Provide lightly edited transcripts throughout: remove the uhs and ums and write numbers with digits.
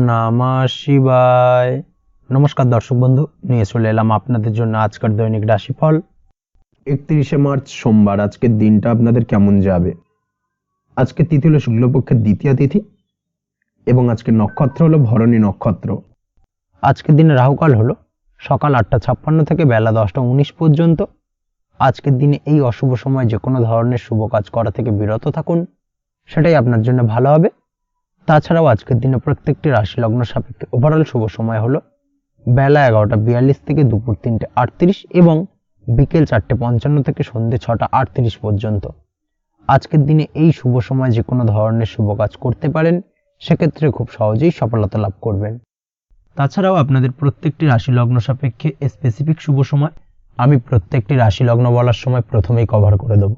নমঃ শিবায়। নমস্কার দর্শক বন্ধু, নিয়ে চলে এলাম আপনাদের জন্য আজকের দৈনিক রাশিফল 31শে মার্চ সোমবার। আজকের দিনটা আপনাদের কেমন যাবে? আজকে তিথি হলো শুক্লপক্ষের দ্বিতীয় তিথি এবং আজকের নক্ষত্র হলো ভরণী নক্ষত্র। আজকের দিনে রাহুকাল হলো সকাল 8:56 থেকে বেলা 10:19 পর্যন্ত। আজকের দিনে এই অশুভ সময় যে কোনো ধরনের শুভ কাজ করা থেকে বিরত থাকুন, সেটাই আপনার জন্য ভালো হবে। তাছাড়াও আজকের দিনে প্রত্যেকটি রাশি লগ্ন সাপেক্ষে ওভারঅল শুভ সময় হলো বেলা 11:42 থেকে দুপুর 3:38 এবং বিকেল 4:55 থেকে সন্ধ্যে 6:38 পর্যন্ত। আজকের দিনে এই শুভ সময় যে কোনো ধরনের শুভ কাজ করতে পারেন, সেক্ষেত্রে খুব সহজেই সফলতা লাভ করবেন। তাছাড়াও আপনাদের প্রত্যেকটি রাশি লগ্ন সাপেক্ষে স্পেসিফিক শুভ সময় আমি প্রত্যেকটি রাশি লগ্ন বলার সময় প্রথমেই কভার করে দেব।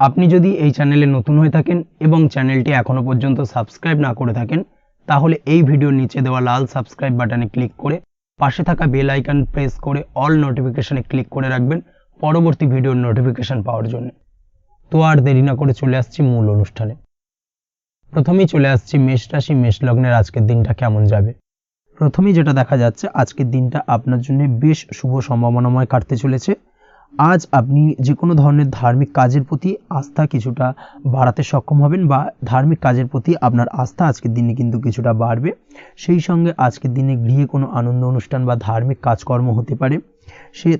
আপনি যদি এই চ্যানেলে নতুন হয়ে থাকেন এবং চ্যানেলটি এখনো পর্যন্ত সাবস্ক্রাইব না করে থাকেন, তাহলে এই ভিডিওর নিচে দেওয়া লাল সাবস্ক্রাইব বাটনে ক্লিক করে পাশে থাকা বেল আইকন প্রেস করে অল নোটিফিকেশনে ক্লিক করে রাখবেন পরবর্তী ভিডিওর নোটিফিকেশন পাওয়ার জন্য। তো আর দেরি না করে চলে আসছি মূল অনুষ্ঠানে। প্রথমেই চলে আসছি মেষ রাশি, মেষ লগ্নের আজকের দিনটা কেমন যাবে। প্রথমেই যেটা দেখা যাচ্ছে, আজকের দিনটা আপনার জন্য বেশ শুভ সম্ভাবনাময় কাটতে চলেছে। আজ আপনি যে কোনো ধরনের ধার্মিক কাজের প্রতি আস্থা কিছুটা বাড়াতে সক্ষম হবেন, বা ধার্মিক কাজের প্রতি আপনার আস্থা আজকের দিনে কিন্তু কিছুটা বাড়বে। সেই সঙ্গে আজকের দিনে গৃহে কোনো আনন্দ অনুষ্ঠান বা ধার্মিক কাজকর্ম হতে পারে।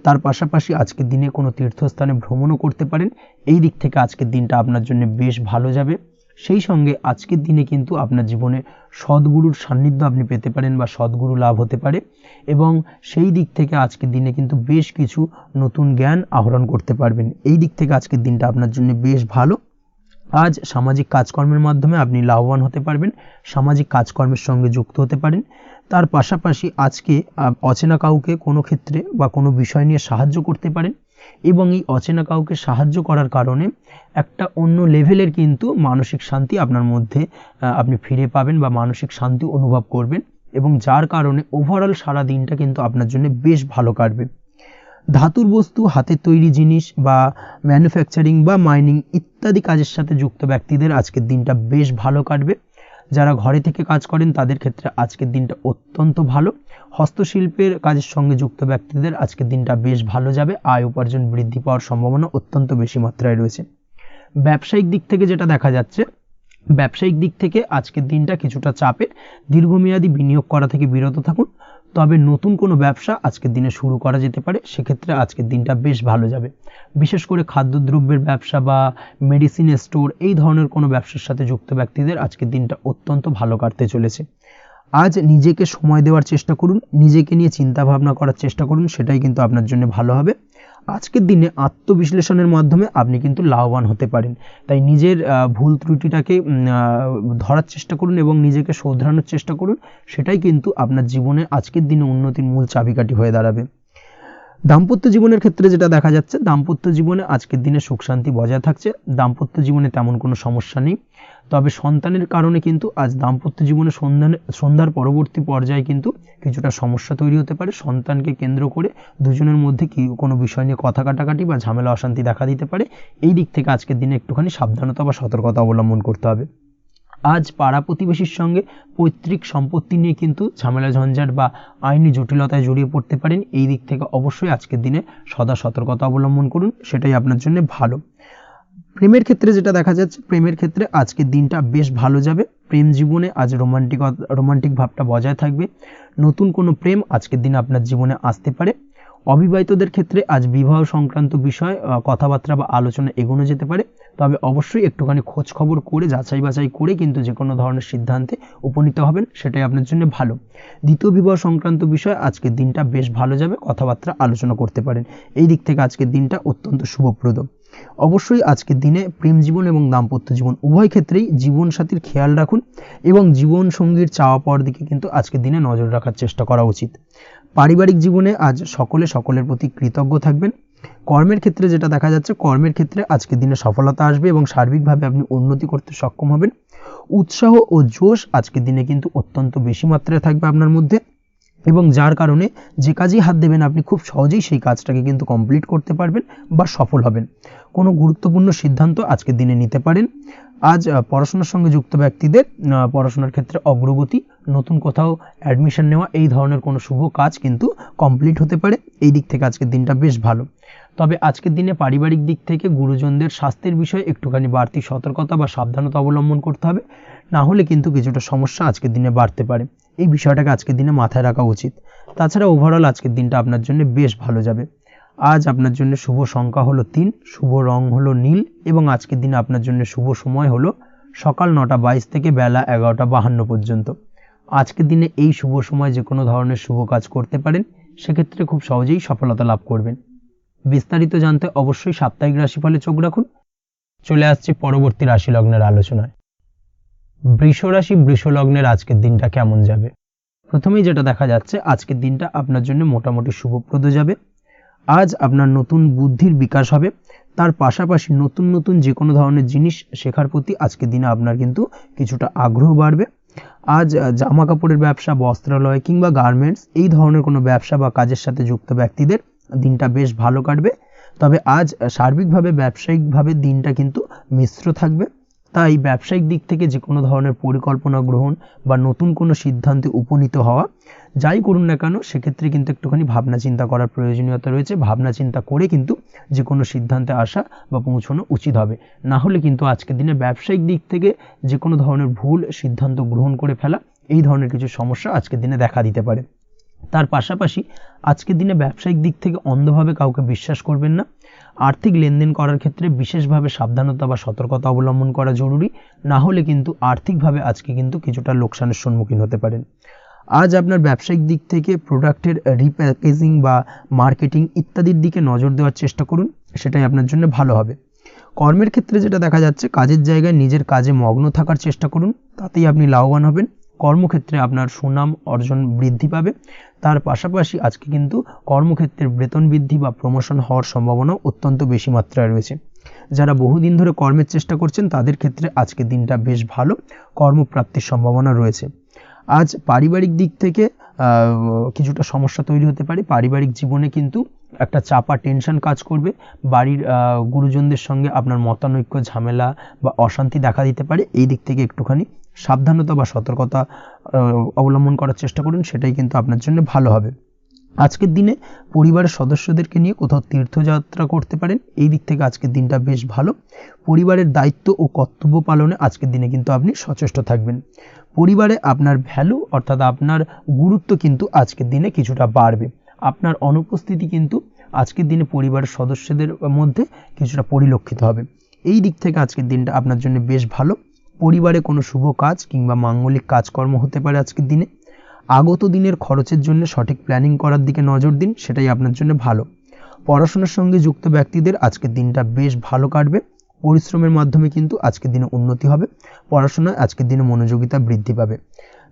তার পাশাপাশি আজকের দিনে কোনো তীর্থস্থানে ভ্রমণও করতে পারেন। এই দিক থেকে আজকের দিনটা আপনার জন্য বেশ ভালো যাবে। সেই সঙ্গে আজকের দিনে কিন্তু আপনার জীবনে সদ্গুরুর সান্নিধ্য আপনি পেতে পারেন বা সদ্গুরু লাভ হতে পারে, এবং সেই দিক থেকে আজকের দিনে কিন্তু বেশ কিছু নতুন জ্ঞান আহরণ করতে পারবেন। এই দিক থেকে আজকের দিনটা আপনার জন্য বেশ ভালো। আজ সামাজিক কাজকর্মের মাধ্যমে আপনি লাভবান হতে পারবেন, সামাজিক কাজকর্মের সঙ্গে যুক্ত হতে পারেন। তার পাশাপাশি আজকে অচেনা কাউকে কোনো ক্ষেত্রে বা কোনো বিষয় নিয়ে সাহায্য করতে পারেন, এবং এই অচেনা কাউকে সাহায্য করার কারণে একটা অন্য লেভেলের কিন্তু মানসিক শান্তি আপনার মধ্যে আপনি ফিরে পাবেন বা মানসিক শান্তি অনুভব করবেন, এবং যার কারণে ওভারঅল সারা দিনটা কিন্তু আপনার জন্য বেশ ভালো কাটবে। ধাতুর বস্তু, হাতের তৈরি জিনিস বা ম্যানুফ্যাকচারিং বা মাইনিং ইত্যাদি কাজের সাথে যুক্ত ব্যক্তিদের আজকের দিনটা বেশ ভালো কাটবে। যারা ঘরে থেকে কাজ করেন তাদের ক্ষেত্রে আজকের দিনটা অত্যন্ত ভালো। হস্তশিল্পের কাজের সঙ্গে যুক্ত ব্যক্তিদের আজকের দিনটা বেশ ভালো যাবে। আয় উপার্জন বৃদ্ধি পাওয়ার সম্ভাবনা অত্যন্ত বেশি মাত্রায় রয়েছে। ব্যবসায়িক দিক থেকে যেটা দেখা যাচ্ছে, ব্যবসায়িক দিক থেকে আজকের দিনটা কিছুটা চাপের। দীর্ঘমেয়াদী বিনিয়োগ করা থেকে বিরত থাকুন, তবে নতুন কোনো ব্যবসা আজকের দিনে শুরু করা যেতে পারে। সেক্ষেত্রে আজকের দিনটা বেশ ভালো যাবে। বিশেষ করে খাদ্যদ্রব্যের ব্যবসা বা মেডিসিন স্টোর এই ধরনের কোনো ব্যবসার সাথে যুক্ত ব্যক্তিদের আজকের দিনটা অত্যন্ত ভালো কাটতে চলেছে। আজ নিজেকে সময় দেওয়ার চেষ্টা করুন, নিজেকে নিয়ে চিন্তা ভাবনা করার চেষ্টা করুন, সেটাই কিন্তু আপনার জন্য ভালো হবে। আজকের দিনে আত্মবিশ্লেষণের মাধ্যমে আপনি কিন্তু লাভবান হতে পারেন। তাই নিজের ভুল ত্রুটিটাকে ধরার চেষ্টা করুন এবং নিজেকে শোধরানোর চেষ্টা করুন, সেটাই কিন্তু আপনার জীবনে আজকের দিনে উন্নতির মূল চাবিকাঠি হয়ে দাঁড়াবে। দাম্পত্য জীবনের ক্ষেত্রে যেটা দেখা যাচ্ছে, দাম্পত্য জীবনে আজকের দিনে সুখ শান্তি বজায় থাকছে। দাম্পত্য জীবনে তেমন কোনো সমস্যা নেই, তবে সন্তানের কারণে কিন্তু আজ দাম্পত্য জীবনে সন্ধ্যার পরবর্তী পর্যায়ে কিন্তু কিছুটা সমস্যা তৈরি হতে পারে। সন্তানকে কেন্দ্র করে দুজনের মধ্যে কোনো বিষয় নিয়ে কথা কাটাকাটি বা ঝামেলা অশান্তি দেখা দিতে পারে। এই দিক থেকে আজকের দিনে একটুখানি সাবধানতা বা সতর্কতা অবলম্বন করতে হবে। আজ পাড়া প্রতিবেশীর সঙ্গে পৈতৃক সম্পত্তি নিয়ে কিন্তু ঝামেলা ঝঞ্ঝাট বা আইনি জটিলতায় জড়িয়ে পড়তে পারেন। এই দিক থেকে অবশ্যই আজকের দিনে সদা সতর্কতা অবলম্বন করুন, সেটাই আপনার জন্য ভালো। প্রেমের ক্ষেত্রে যেটা দেখা যাচ্ছে, প্রেমের ক্ষেত্রে আজকের দিনটা বেশ ভালো যাবে। প্রেম জীবনে আজ রোমান্টিক ভাবটা বজায় থাকবে। নতুন কোনো প্রেম আজকের দিনে আপনার জীবনে আসতে পারে। অবিবাহিতদের ক্ষেত্রে আজ বিবাহ সংক্রান্ত বিষয় কথাবার্তা বা আলোচনা এগোনো যেতে পারে, তবে অবশ্যই একটুখানি খোঁজ খবর করে যাচাই বাছাই করে কিন্তু যে কোনো ধরনের সিদ্ধান্তে উপনীত হবেন, সেটাই আপনার জন্য ভালো। দ্বিতীয় বিবাহ সংক্রান্ত বিষয় আজকের দিনটা বেশ ভালো যাবে, কথাবার্তা আলোচনা করতে পারেন। এই দিক থেকে আজকের দিনটা অত্যন্ত শুভপ্রদ। অবশ্যই আজকের দিনে প্রেম জীবন এবং দাম্পত্য জীবন উভয় ক্ষেত্রেই জীবনসাথীর খেয়াল রাখুন, এবং জীবন সঙ্গীর চাওয়া পাওয়ার দিকে কিন্তু আজকের দিনে নজর রাখার চেষ্টা করা উচিত। পারিবারিক জীবনে আজ সকলের প্রতি কৃতজ্ঞ থাকবেন। কর্মের ক্ষেত্রে যেটা দেখা যাচ্ছে, কর্মের ক্ষেত্রে আজকের দিনে সফলতা আসবে এবং সার্বিকভাবে আপনি উন্নতি করতে সক্ষম হবেন। উৎসাহ ও জোশ আজকের দিনে কিন্তু অত্যন্ত বেশি মাত্রায় থাকবে আপনার মধ্যে, এবং যার কারণে যে কাজেই হাত দেবেন আপনি খুব সহজেই সেই কাজটাকে কিন্তু কমপ্লিট করতে পারবেন বা সফল হবেন। কোনো গুরুত্বপূর্ণ সিদ্ধান্ত আজকের দিনে নিতে পারেন। আজ পড়াশোনার সঙ্গে যুক্ত ব্যক্তিদের পড়াশোনার ক্ষেত্রে অগ্রগতি, নতুন কোথাও অ্যাডমিশন নেওয়া, এই ধরনের কোনো শুভ কাজ কিন্তু কমপ্লিট হতে পারে। এই দিক থেকে আজকের দিনটা বেশ ভালো। তবে আজকের দিনে পারিবারিক দিক থেকে গুরুজনদের স্বাস্থ্যের বিষয়ে একটুখানি বাড়তি সতর্কতা বা সাবধানতা অবলম্বন করতে হবে, না হলে কিন্তু কিছুটা সমস্যা আজকের দিনে বাড়তে পারে। এই বিষয়টাকে আজকের দিনে মাথায় রাখা উচিত। তাছাড়া ওভারঅল আজকের দিনটা আপনার জন্য বেশ ভালো যাবে। আজ আপনার জন্য শুভ সংখ্যা হলো 3, শুভ রং হলো নীল এবং আজকের দিনে আপনার জন্য শুভ সময় হলো সকাল 9:22 থেকে বেলা 11:52 পর্যন্ত। আজকের দিনে এই শুভ সময় যে কোনো ধরনের শুভ কাজ করতে পারেন, সেক্ষেত্রে খুব সহজেই সফলতা লাভ করবেন। বিস্তারিত জানতে অবশ্যই সাপ্তাহিক রাশিফলে চোখ রাখুন। চলে আসছি পরবর্তী রাশি লগ্নের আলোচনায়। বৃষ রাশি, বৃষ লগ্নের আজকের দিনটা কেমন যাবে? প্রথমেই যেটা দেখা যাচ্ছে, আজকের দিনটা আপনার জন্য মোটামুটি শুভপ্রদ যাবে। আজ আপনার নতুন বুদ্ধির বিকাশ হবে, তার পাশাপাশি নতুন নতুন যে কোনো ধরনের জিনিস শেখার প্রতি আজকের দিনে আপনার কিন্তু কিছুটা আগ্রহ বাড়বে। আজ জামা কাপড়ের ব্যবসা, বস্ত্রালয় কিংবা গার্মেন্টস এই ধরনের কোনো ব্যবসা বা কাজের সাথে যুক্ত ব্যক্তিদের দিনটা বেশ ভালো কাটবে। তবে আজ সার্বিকভাবে ব্যবসায়িকভাবে দিনটা কিন্তু মিশ্র থাকবে। তাই ব্যবসায়িক দিক থেকে যে কোনো ধরনের পরিকল্পনা গ্রহণ বা নতুন কোনো সিদ্ধান্তে উপনীত হওয়া, যাই করুন না কেন, সেক্ষেত্রে কিন্তু একটুখানি ভাবনা চিন্তা করার প্রয়োজনীয়তা রয়েছে। ভাবনা চিন্তা করে কিন্তু যে কোনো সিদ্ধান্তে আসা বা পৌঁছানো উচিত হবে, না হলে কিন্তু আজকের দিনে ব্যবসায়িক দিক থেকে যে কোনো ধরনের ভুল সিদ্ধান্ত গ্রহণ করে ফেলা, এই ধরনের কিছু সমস্যা আজকের দিনে দেখা দিতে পারে। তার পাশাপাশি আজকের দিনে ব্যবসায়িক দিক থেকে অন্ধভাবে কাউকে বিশ্বাস করবেন না। আর্থিক লেনদেন করার ক্ষেত্রে বিশেষভাবে সাবধানতা বা সতর্কতা অবলম্বন করা জরুরি, না হলে কিন্তু আর্থিকভাবে আজকে কিন্তু কিছুটা লোকসানের সম্মুখীন হতে পারেন। আজ আপনার ব্যবসায়িক দিক থেকে প্রোডাক্টের রিপ্যাকেজিং বা মার্কেটিং ইত্যাদির দিকে নজর দেওয়ার চেষ্টা করুন, সেটাই আপনার জন্য ভালো হবে। কর্মের ক্ষেত্রে যেটা দেখা যাচ্ছে, কাজের জায়গায় নিজের কাজে মগ্ন থাকার চেষ্টা করুন, তাতেই আপনি লাভবান হবেন। কর্মক্ষেত্রে আপনার সুনাম অর্জন বৃদ্ধি পাবে। তার পাশাপাশি আজকে কিন্তু কর্মক্ষেত্রের বেতন বৃদ্ধি বা প্রমোশন হওয়ার সম্ভাবনাও অত্যন্ত বেশি মাত্রায় রয়েছে। যারা বহুদিন ধরে কর্মের চেষ্টা করছেন, তাদের ক্ষেত্রে আজকের দিনটা বেশ ভালো, কর্মপ্রাপ্তির সম্ভাবনা রয়েছে। আজ পারিবারিক দিক থেকে কিছুটা সমস্যা তৈরি হতে পারে। পারিবারিক জীবনে কিন্তু একটা চাপা টেনশন কাজ করবে। বাড়ির গুরুজনদের সঙ্গে আপনার মতানৈক্য, ঝামেলা বা অশান্তি দেখা দিতে পারে। এই দিক থেকে একটুখানি সাবধানতা বা সতর্কতা অবলম্বন করার চেষ্টা করুন, সেটাই কিন্তু আপনার জন্য ভালো হবে। আজকের দিনে পরিবারের সদস্যদেরকে নিয়ে কোথাও তীর্থযাত্রা করতে পারেন। এই দিক থেকে আজকের দিনটা বেশ ভালো। পরিবারের দায়িত্ব ও কর্তব্য পালনে আজকের দিনে কিন্তু আপনি সচেষ্ট থাকবেন। পরিবারে আপনার ভ্যালু অর্থাৎ আপনার গুরুত্ব কিন্তু আজকের দিনে কিছুটা বাড়বে। আপনার অনুপস্থিতি কিন্তু আজকের দিনে পরিবারের সদস্যদের মধ্যে কিছুটা পরিলক্ষিত হবে। এই দিক থেকে আজকের দিনটা আপনার জন্য বেশ ভালো। পরিবারে কোনো শুভ কাজ কিংবা মাঙ্গলিক কাজকর্ম হতে পারে আজকের দিনে। আগত দিনের খরচের জন্য সঠিক প্ল্যানিং করার দিকে নজর দিন, সেটাই আপনার জন্য ভালো। পড়াশোনার সঙ্গে যুক্ত ব্যক্তিদের আজকের দিনটা বেশ ভালো কাটবে। পরিশ্রমের মাধ্যমে কিন্তু আজকের দিনে উন্নতি হবে। পড়াশোনায় আজকের দিনে মনোযোগিতা বৃদ্ধি পাবে।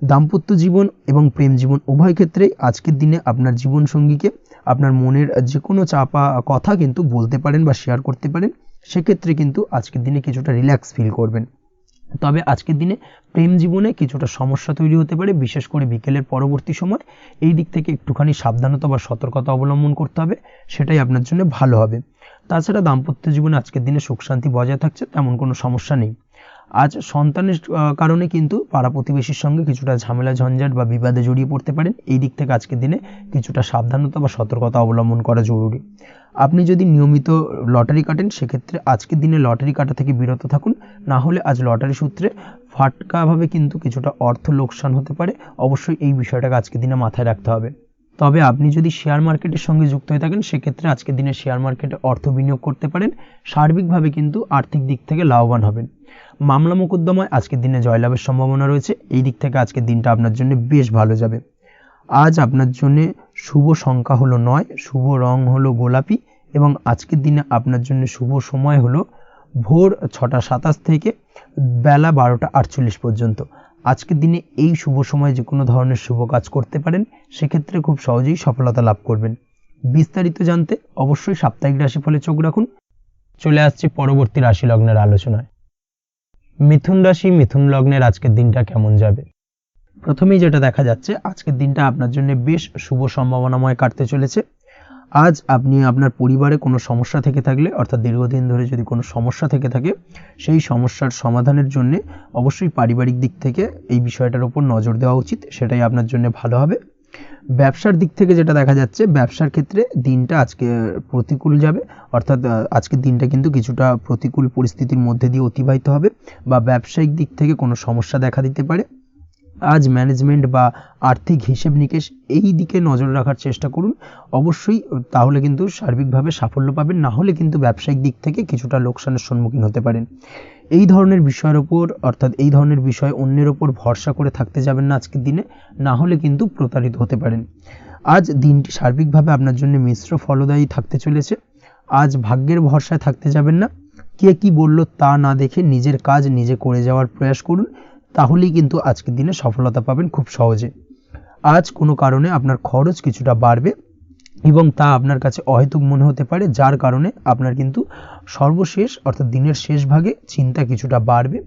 দাম্পত্য জীবন এবং প্রেম জীবন উভয় ক্ষেত্রেই আজকের দিনে আপনার জীবনসঙ্গীকে আপনার মনের যে কোনো চাপা কথা কিন্তু বলতে পারেন বা শেয়ার করতে পারেন। সেক্ষেত্রে কিন্তু আজকের দিনে কিছুটা রিল্যাক্স ফিল করবেন। তবে আজকের দিনে প্রেম জীবনে কিছুটা সমস্যা তৈরি হতে পারে, বিশেষ করে বিকেলের পরবর্তী সময়। এই দিক থেকে একটুখানি সাবধানতা বা সতর্কতা অবলম্বন করতে হবে, সেটাই আপনার জন্য ভালো হবে। তাছাড়া দাম্পত্য জীবনে আজকের দিনে সুখ শান্তি বজায় থাকছে, তেমন কোনো সমস্যা নেই। আজ সন্তানের কারণে কিন্তু পাড়া প্রতিবেশীর সঙ্গে কিছুটা ঝামেলা ঝঞ্ঝাট বা বিবাদে জড়িয়ে পড়তে পারেন। এই দিক থেকে আজকের দিনে কিছুটা সাবধানতা বা সতর্কতা অবলম্বন করা জরুরি। আপনি যদি নিয়মিত লটারি কাটেন, সেক্ষেত্রে আজকের দিনে লটারি কাটা থেকে বিরত থাকুন, না হলে আজ লটারি সূত্রে ফাটকাভাবে কিন্তু কিছুটা অর্থ লোকসান হতে পারে। অবশ্যই এই বিষয়টাকে আজকের দিনে মাথায় রাখতে হবে। তবে আপনি যদি শেয়ার মার্কেটের সঙ্গে যুক্ত হয়ে থাকেন, সেক্ষেত্রে আজকের দিনে শেয়ার মার্কেটে অর্থ বিনিয়োগ করতে পারেন। সার্বিকভাবে কিন্তু আর্থিক দিক থেকে লাভবান হবেন। মামলা মোকদ্দমায় আজকের দিনে জয়লাভের সম্ভাবনা রয়েছে। এই দিক থেকে আজকের দিনটা আপনার জন্য বেশ ভালো যাবে। আজ আপনার জন্য শুভ সংখ্যা হলো 9, শুভ রং হলো গোলাপি এবং আজকের দিনে আপনার জন্য শুভ সময় হলো ভোর 6:27 থেকে বেলা 12:48 পর্যন্ত। আজকের দিনে এই শুভ সময় যে কোনো ধরনের শুভ কাজ করতে পারেন, সেক্ষেত্রে খুব সহজেই সফলতা লাভ করবেন। বিস্তারিত জানতে অবশ্যই সাপ্তাহিক রাশিফলে চোখ রাখুন। চলে আসছি পরবর্তী রাশি লগ্নের আলোচনায়। মিথুন রাশি, মিথুন লগ্নের আজকের দিনটা কেমন যাবে? প্রথমেই যেটা দেখা যাচ্ছে, আজকের দিনটা আপনার জন্য বেশ শুভ সম্ভাবনাময় কাটতে চলেছে। আজ আপনি আপনার পরিবারে কোনো সমস্যা থেকে থাকলে, অর্থাৎ দীর্ঘদিন ধরে যদি কোনো সমস্যা থেকে থাকে, সেই সমস্যার সমাধানের জন্য অবশ্যই পারিবারিক দিক থেকে এই বিষয়টার উপর নজর দেওয়া উচিত, সেটাই আপনার জন্য ভালো হবে। ব্যবসার দিক থেকে যেটা দেখা যাচ্ছে, ব্যবসার ক্ষেত্রে দিনটা আজকে প্রতিকূল যাবে, অর্থাৎ আজকের দিনটা কিন্তু কিছুটা প্রতিকূল পরিস্থিতির মধ্যে দিয়ে অতিবাহিত হবে, বা ব্যবসায়িক দিক থেকে কোনো সমস্যা দেখা দিতে পারে। আজ ম্যানেজমেন্ট বা আর্থিক হিসেব নিকেশ এই দিকে নজর রাখার চেষ্টা করুন অবশ্যই, তাহলে কিন্তু সার্বিকভাবে সাফল্য পাবেন, না হলে কিন্তু ব্যবসায়িক দিক থেকে কিছুটা লোকসানের সম্মুখীন হতে পারেন। এই ধরনের বিষয়ের ওপর, অর্থাৎ এই ধরনের বিষয় অন্যের ওপর ভরসা করে থাকতে যাবেন না আজকের দিনে, না হলে কিন্তু প্রতারিত হতে পারেন। আজ দিনটি সার্বিকভাবে আপনার জন্য মিশ্র ফলদায়ী থাকতে চলেছে। আজ ভাগ্যের ভরসায় থাকতে যাবেন না, কে কি বলল তা না দেখে নিজের কাজ নিজে করে যাওয়ার প্রয়াস করুন, তাহলেই কিন্তু আজকের দিনে সফলতা পাবেন খুব সহজে। আজ কোনো কারণে আপনার খরচ কিছুটা বাড়বে এবং তা আপনার কাছে অহেতুক মনে হতে পারে, যার কারণে আপনার কিন্তু সর্বশেষ অর্থাৎ দিনের শেষ ভাগে চিন্তা কিছুটা বাড়বে।